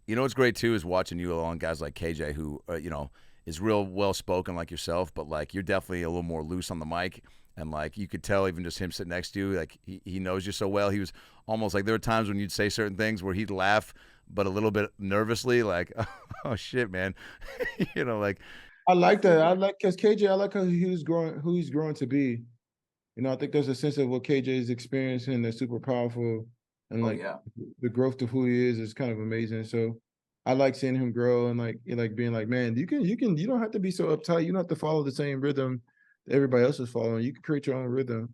What's great too is watching you along guys like KJ, who is real well spoken like yourself, but like you're definitely a little more loose on the mic. And like you could tell, even just him sitting next to you, like he knows you so well. He was almost like there were times when you'd say certain things where he'd laugh, but a little bit nervously, like, "Oh shit, man," like. I like that. I like because KJ. I like how he's growing to be. I think there's a sense of what KJ is experiencing that's super powerful, and the growth of who he is kind of amazing. So I like seeing him grow and like being like, man, you don't have to be so uptight. You don't have to follow the same rhythm that everybody else is following. You can create your own rhythm.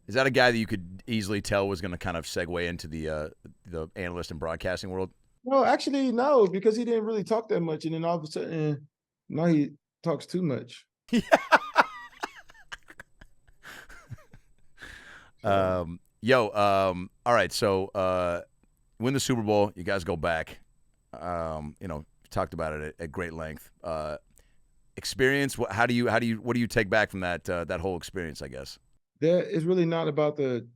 Is that a guy that you could easily tell was going to kind of segue into the analyst and broadcasting world? No, actually, no, because he didn't really talk that much, and then all of a sudden, now he talks too much. All right. So, win the Super Bowl. You guys go back. Talked about it at great length. Experience. What do you take back from that whole experience? I guess That is really not about it's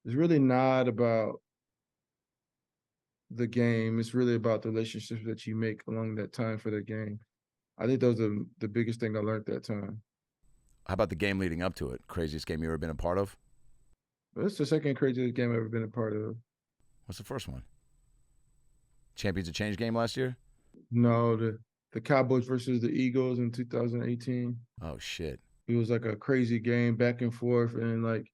really not about the game. It's really about the relationships that you make along that time for that game. I think those are the biggest thing I learned that time. How about the game leading up to it? Craziest game you ever been a part of? It's the second craziest game I've ever been a part of. What's the first one? Champions of Change game last year? No, the Cowboys versus the Eagles in 2018. Oh shit! It was like a crazy game, back and forth, and like,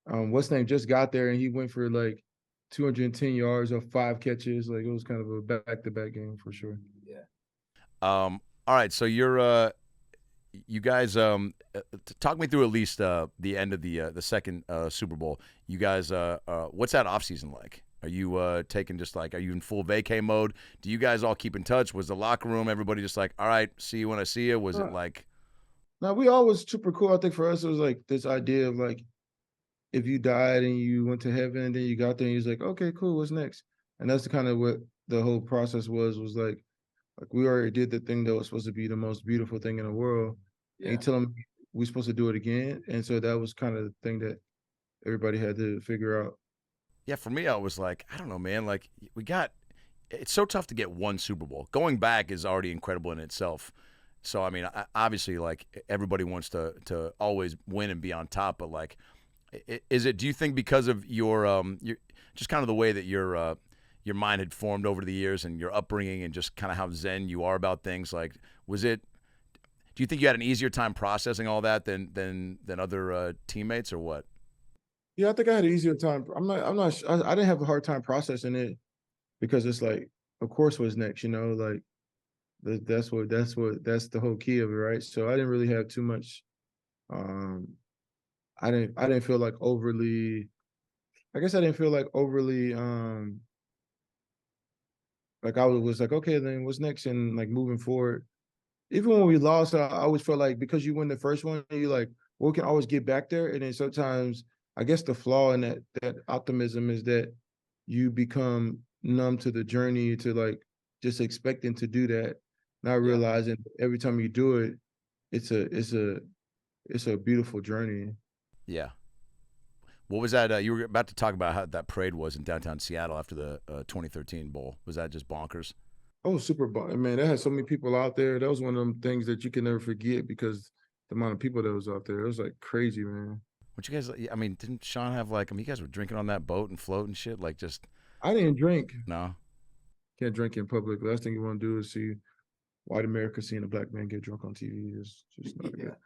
what's name just got there and he went for like 210 yards of 5 catches. Like it was kind of a back-to-back game for sure. Yeah. All right, so you guys talk me through at least the end of the second Super Bowl. You guys, what's that offseason like? Are you taking just like, are you in full vacay mode? Do you guys all keep in touch? Was the locker room everybody just like, all right, see you when I see you? Was it like? No, we always super cool. I think for us it was like this idea of like, if you died and you went to heaven and then you got there and you was like, okay, cool, what's next? And that's the kind of what the whole process was like we already did the thing that was supposed to be the most beautiful thing in the world. Yeah. And you tell them we're supposed to do it again. And so that was kind of the thing that everybody had to figure out. Yeah, for me, I was like, I don't know, man. Like, it's so tough to get one Super Bowl. Going back is already incredible in itself. So, I mean, obviously, like, everybody wants to always win and be on top. But, like, do you think because of your just kind of the way that your mind had formed over the years and your upbringing and just kind of how zen you are about things, like, do you think you had an easier time processing all that than other teammates or what? Yeah, I think I had an easier time. I didn't have a hard time processing it because it's like, of course, what's next, like that's the whole key of it, right? So I didn't really have too much. I didn't feel like overly. I guess I didn't feel like overly. Like I was like, okay, then what's next, and like moving forward. Even when we lost, I always felt like because you win the first one, you're like, well, we can always get back there. And then sometimes, I guess the flaw in that optimism is that you become numb to the journey, to like just expecting to do that, not realizing every time you do it, it's a beautiful journey. Yeah. What was that? You were about to talk about how that parade was in downtown Seattle after the 2013 Bowl. Was that just bonkers? Oh, super man, that had so many people out there. That was one of them things that you can never forget because the amount of people that was out there. It was like crazy, man. What you guys? I mean, didn't Sean have like? I mean, you guys were drinking on that boat and floating and shit. Like, just I didn't drink. no. Can't drink in public. Last thing you want to do is see white America seeing a black man get drunk on TV. Is just not good.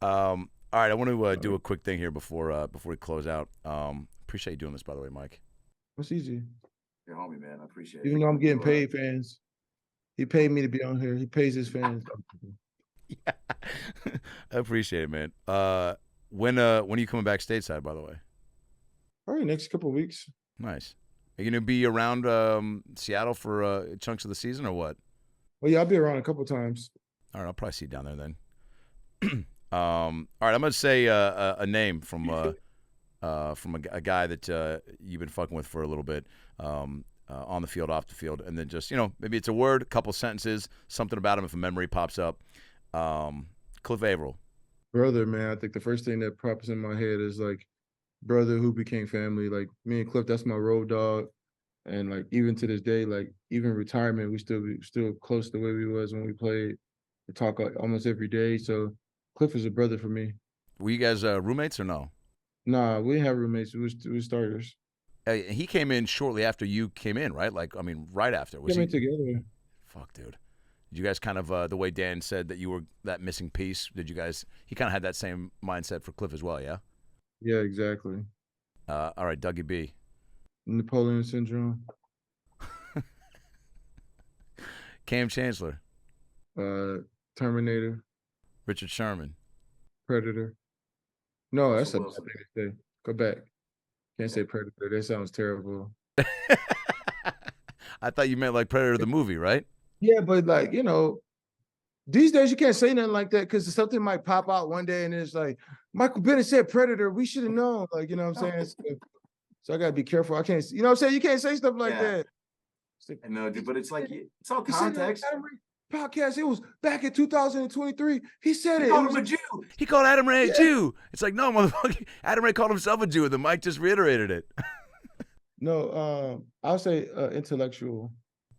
All right, I want to do a quick thing here before we close out. Appreciate you doing this, by the way, Mike. It's easy. You're homie, man. I appreciate it. Even though I'm getting paid, fans. He paid me to be on here. He pays his fans. Yeah, I appreciate it, man. When are you coming back stateside, by the way? All right, next couple of weeks. Nice. Are you gonna be around Seattle for chunks of the season or what? Well, yeah, I'll be around a couple times. All right, I'll probably see you down there then. All right, I'm gonna say a name from a guy that you've been fucking with for a little bit, on the field, off the field, and then just maybe it's a word, a couple sentences, something about him if a memory pops up. Cliff Averill. Brother, man, I think the first thing that pops in my head is like brother who became family. Like me and Cliff, that's my road dog, and like even to this day, like even retirement, we still close the way we was when we played. We talk like almost every day. So Cliff is a brother for me. Were you guys roommates or no? Nah, we didn't have roommates. We were starters. He came in shortly after you came in, right? Like, I mean, right after. Came in together. Fuck, dude. Did you guys kind of, the way Dan said that you were that missing piece, he kind of had that same mindset for Cliff as well, yeah? Yeah, exactly. All right, Dougie B. Napoleon syndrome. Cam Chancellor. Terminator. Richard Sherman. Predator. No, that's a bad Wilson. thing to say. Go back. Can't say Predator. That sounds terrible. I thought you meant like Predator the movie, right? Yeah, but like, these days you can't say nothing like that because something might pop out one day and it's like, Michael Bennett said Predator. We should have known. Like, you know what I'm saying? So I got to be careful. I can't, you know what I'm saying? You can't say stuff like that. I know, dude, but it's like, it's all context. Podcast, it was back in 2023. He said He it. called him a Jew. He called Adam Ray a Jew. It's like, no, motherfucker. Adam Ray called himself a Jew, and then Mike just reiterated it. No, I'll say intellectual.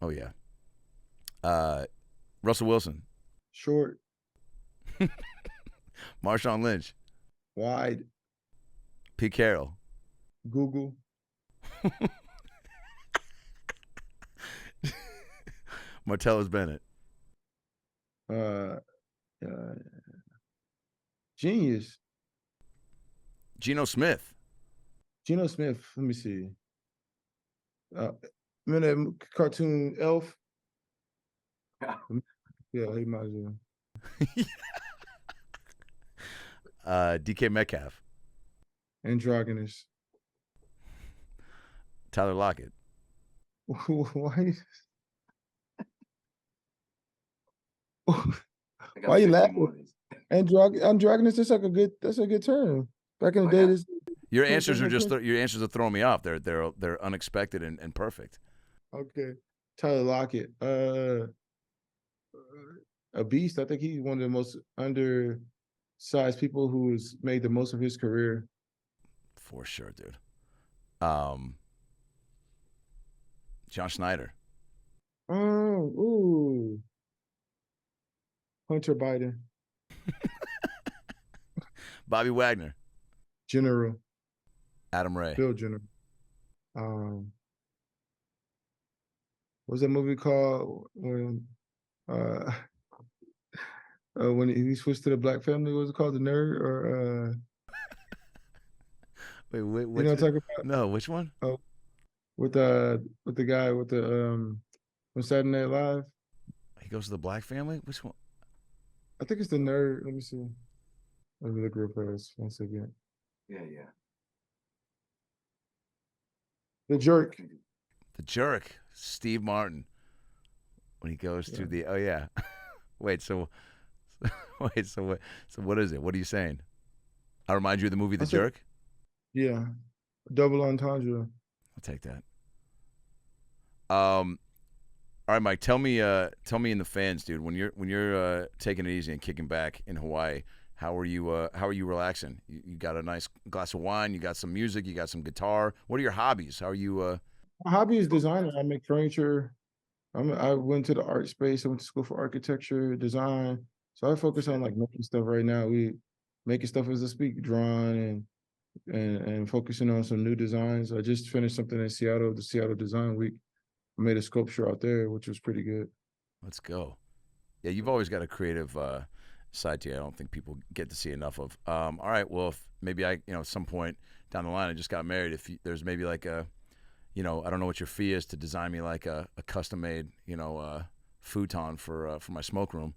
Oh, yeah. Russell Wilson. Short. Marshawn Lynch. Wide. Pete Carroll. Google. Martellus Bennett. Genius. Geno Smith. Geno Smith. Let me see. Remember that cartoon Elf? Yeah, he might as well. DK Metcalf. Androgynous. Tyler Lockett. Why? I got Why you 15 laughing? more of these. Androgynous. That's a good term. Back in the day, this. Your answers are throwing me off. They're unexpected and perfect. Okay. Tyler Lockett. A beast. I think he's one of the most undersized people who has made the most of his career. For sure, dude. John Schneider. Oh, ooh. Hunter Biden. Bobby Wagner. General. Adam Ray. Bill General. What's that movie called when he switched to the black family? What was it called? The Nerd or Wait, you know what I'm talking about? No, which one? Oh, with the guy with the on Saturday Night Live. He goes to the black family? Which one? I think it's the Nerd. Let me see. Let me look real fast once again. Yeah. The Jerk. The Jerk. Steve Martin. When he goes to the Wait, so what is it? What are you saying? I remind you of the movie The Jerk? Yeah. Double entendre. I'll take that. All right, Mike, tell me in the fans, dude, when you're taking it easy and kicking back in Hawaii, how are you relaxing? You got a nice glass of wine, you got some music, you got some guitar. What are your hobbies? How are you My hobby is designing. I make furniture. I went to the art space. I went to school for architecture, design. So I focus on like making stuff right now. We making stuff as I speak, drawing and focusing on some new designs. I just finished something in Seattle, the Seattle Design Week. I made a sculpture out there, which was pretty good. Let's go. Yeah, you've always got a creative side to you. I don't think people get to see enough of. All right, well, if maybe I, at some point down the line, I just got married. If there's maybe like a, I don't know what your fee is to design me like a custom-made, futon for my smoke room.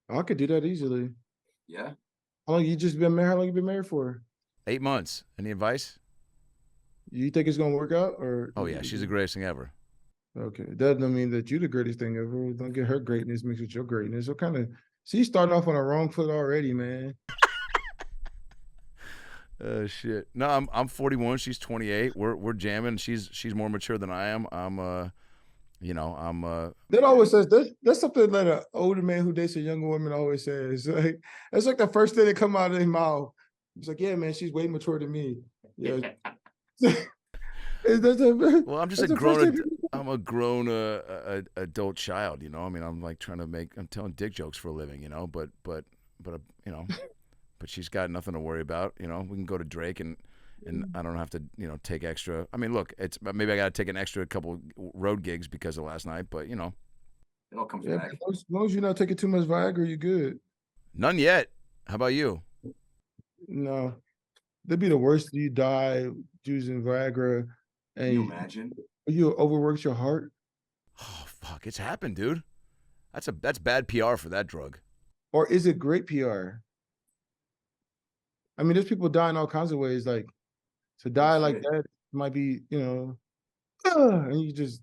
I could do that easily. Yeah. How long you been married? How long you been married for? 8 months. Any advice? You think it's gonna work out, or? Oh yeah, she's the greatest thing ever. Okay, that doesn't mean that you're the greatest thing ever. Don't get her greatness mixed with your greatness. What kind of? See, you started off on the wrong foot already, man. Shit. No, I'm 41. She's 28. We're jamming. She's more mature than I am. I'm That always says that's something that an older man who dates a younger woman always says. Like that's like the first thing that come out of his mouth. He's like, yeah, man, she's way mature than me. Yeah. Well, I'm just a grown. I'm a grown adult child. I'm like I'm telling dick jokes for a living. But she's got nothing to worry about. We can go to Drake and I don't have to take extra. I mean, look, it's maybe I got to take an extra couple road gigs because of last night. But it all comes back. As long as you're not taking too much Viagra, you're good. None yet. How about you? No, that'd be the worst. You die using Viagra, and Can you imagine? You overworked your heart. Oh fuck, it's happened, dude. That's bad PR for that drug. Or is it great PR? I mean, there's people dying all kinds of ways. Like to die like that might be, and you just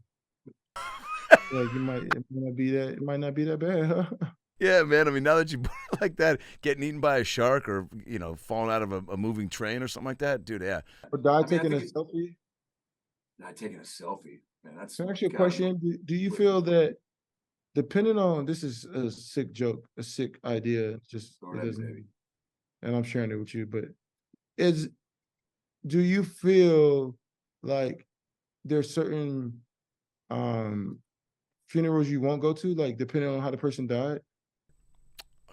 like it might not be that bad, huh? Yeah, man. I mean, now that you put it like that, getting eaten by a shark or falling out of a moving train or something like that, dude. Yeah. Or die taking a selfie. Not taking a selfie, man. That's. Can I ask you a question? Do you feel that, depending on, this is a sick joke, a sick idea, just Baby. And I'm sharing it with you, but do you feel like there's certain funerals you won't go to, like depending on how the person died?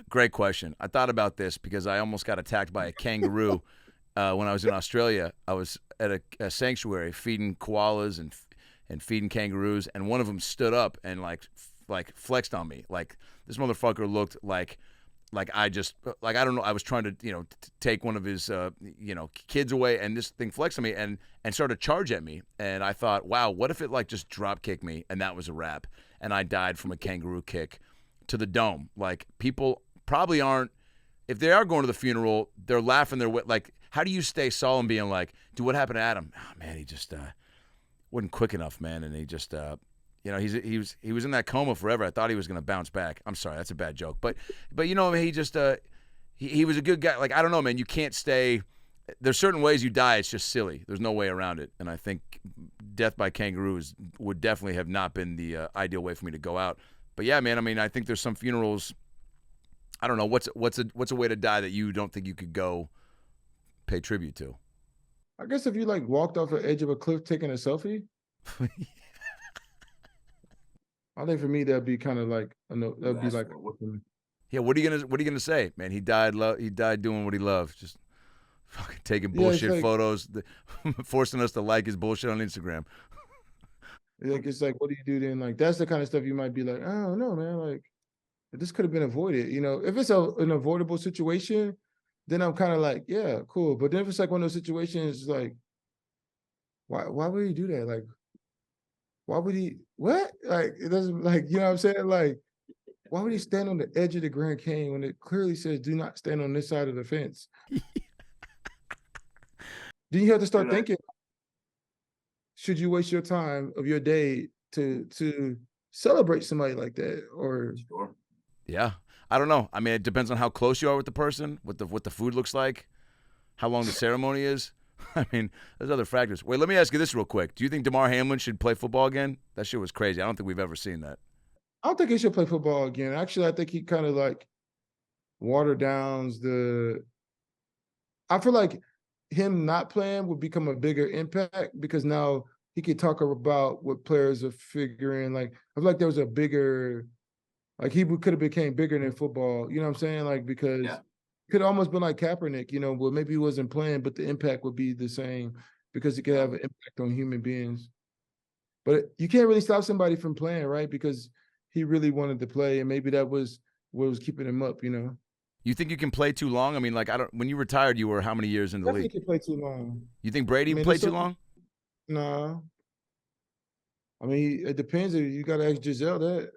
Great question. I thought about this because I almost got attacked by a kangaroo when I was in Australia. I was at a sanctuary feeding koalas and feeding kangaroos, and one of them stood up and like flexed on me. Like this motherfucker looked like I don't know. I was trying to take one of his kids away, and this thing flexed on me and started to charge at me. And I thought, wow, what if it like just drop kicked me and that was a wrap, and I died from a kangaroo kick to the dome? Like people probably aren't. If they are going to the funeral, they're laughing their way. Like, how do you stay solemn, being like, dude, what happened to Adam? Oh man, he just wasn't quick enough, man, and he just he was in that coma forever. I thought he was going to bounce back. I'm sorry, that's a bad joke, but he just he was a good guy. Like, I don't know, man. You can't stay. There's certain ways you die. It's just silly. There's no way around it. And I think death by kangaroos would definitely have not been the ideal way for me to go out. But yeah, man. I mean, I think there's some funerals. I don't know what's a way to die that you don't think you could go pay tribute to. I guess if you like walked off the edge of a cliff taking a selfie, I think for me that'd be kind of like that'd be like. Yeah, what are you gonna say, man? He died doing what he loved, just fucking taking bullshit like, photos, forcing us to like his bullshit on Instagram. Like it's like, what do you do then? Like that's the kind of stuff you might be like, I don't know, man. Like this could have been avoided. You know, if it's an avoidable situation, then I'm kind of like, yeah, cool. But then if it's like one of those situations, like, why would he do that? Like, why would he? What? Like it doesn't like you know what I'm saying? Like. Why would he stand on the edge of the Grand Canyon when it clearly says do not stand on this side of the fence? Then you have to start thinking, should you waste your time of your day to celebrate somebody like that? Or yeah, I don't know. I mean, it depends on how close you are with the person, what the food looks like, how long the ceremony is. I mean, there's other factors. Wait, let me ask you this real quick. Do you think DeMar Hamlin should play football again? That shit was crazy. I don't think we've ever seen that. I don't think he should play football again. Actually, I think he kind of like water downs I feel like him not playing would become a bigger impact because now he could talk about what players are figuring. Like I feel like there was a bigger, like he could have became bigger than football. You know what I'm saying? Like because it could have almost been like Kaepernick. You know, well maybe he wasn't playing, but the impact would be the same because he could have an impact on human beings. But you can't really stop somebody from playing, right? Because he really wanted to play, and maybe that was what was keeping him up, you know. You think you can play too long? I mean, like when you retired, you were how many years in the league? I think he can play too long. You think Brady played too long? No. I mean, it depends. You got to ask Giselle that.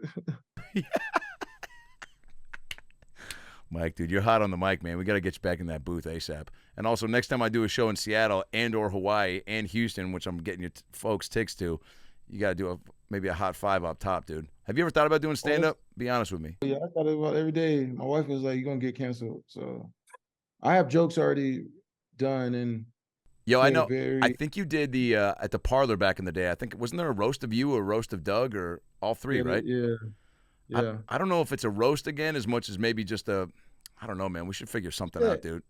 Mike, dude, you're hot on the mic, man. We got to get you back in that booth ASAP. And also, next time I do a show in Seattle and or Hawaii and Houston, which I'm getting you folks tickets to, you got to do maybe a hot 5 up top, dude. Have you ever thought about doing stand-up? Be honest with me. Yeah, I thought about it every day. My wife was like, you're going to get canceled. So I have jokes already done. And yo, I know. I think you did the at the Parlor back in the day. I think, wasn't there a roast of you or a roast of Doug or all three, right? Yeah. I don't know if it's a roast again as much as maybe just I don't know, man. We should figure something out, dude.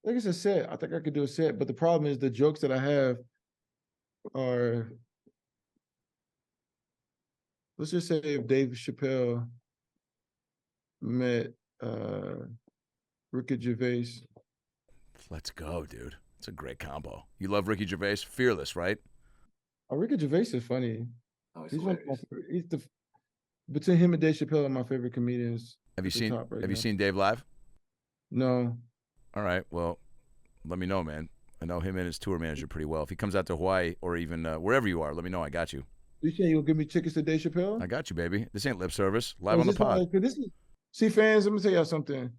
I think it's a set. I think I could do a set. But the problem is the jokes that I have are... Let's just say if Dave Chappelle met Ricky Gervais. Let's go, dude. It's a great combo. You love Ricky Gervais? Fearless, right? Oh, Ricky Gervais is funny. Oh, Between him and Dave Chappelle are my favorite comedians. Have you seen Dave live? No. All right. Well, let me know, man. I know him and his tour manager pretty well. If he comes out to Hawaii or even wherever you are, let me know. I got you. You saying you'll give me tickets to Dave Chappelle? I got you, baby. This ain't lip service. Live on the pod. See, fans, let me tell y'all something.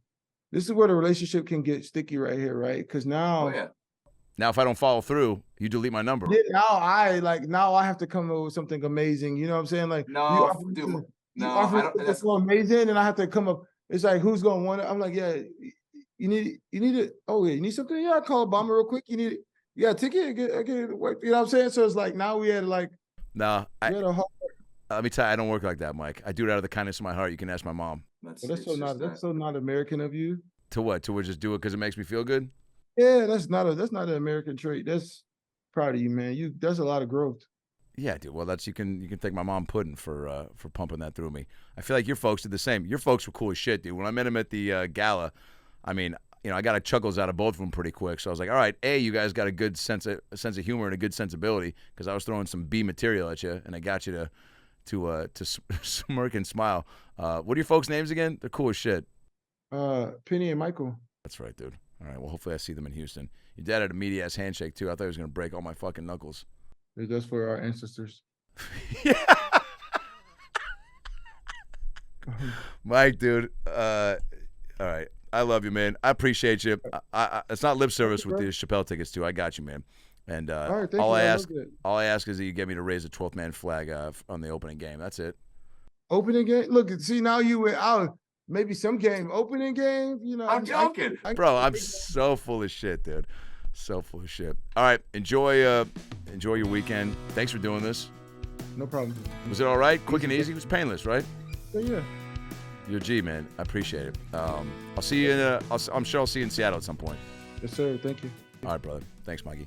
This is where the relationship can get sticky right here, right? Because now... Now, if I don't follow through, you delete my number. Now I have to come up with something amazing. You know what I'm saying? Like, you offer so amazing, and I have to come up. It's like, who's going to want it? I'm like, yeah, you need it. Oh, yeah, you need something? Yeah, I call Obama real quick. You need it. You got a ticket? I get it. You know what I'm saying? So it's like, now we had like... No, let me tell you, I don't work like that, Mike. I do it out of the kindness of my heart. You can ask my mom. That's so not American of you. To what? To just do it because it makes me feel good? Yeah, that's not an American trait. That's proud of you, man. That's a lot of growth. Yeah, dude. Well, you can thank my mom Puddin' for pumping that through me. I feel like your folks did the same. Your folks were cool as shit, dude. When I met him at the gala, I mean, you know, I got chuckles out of both of them pretty quick. So I was like, all right, you guys got a good sense of humor and a good sensibility because I was throwing some B material at you, and I got you to smirk and smile. What are your folks' names again? They're cool as shit. Penny and Michael. That's right, dude. All right, well, hopefully I see them in Houston. Your dad had a meaty-ass handshake, too. I thought he was going to break all my fucking knuckles. It's just for our ancestors. Yeah. Mike, dude. All right. I love you, man. I appreciate you. It's not lip service with the Chappelle tickets, too. I got you, man. And all I ask is that you get me to raise the 12th man flag on the opening game. That's it. Opening game? Look, see, now you went out. Maybe some game, opening game, you know. I'm joking. Bro, I'm so full of shit, dude. So full of shit. All right, enjoy your weekend. Thanks for doing this. No problem. Was it all right? Quick and easy? It was painless, right? Yeah. You're a G, man. I appreciate it. I'll see you I'm sure I'll see you in Seattle at some point. Yes, sir. Thank you. All right, brother. Thanks, Mikey.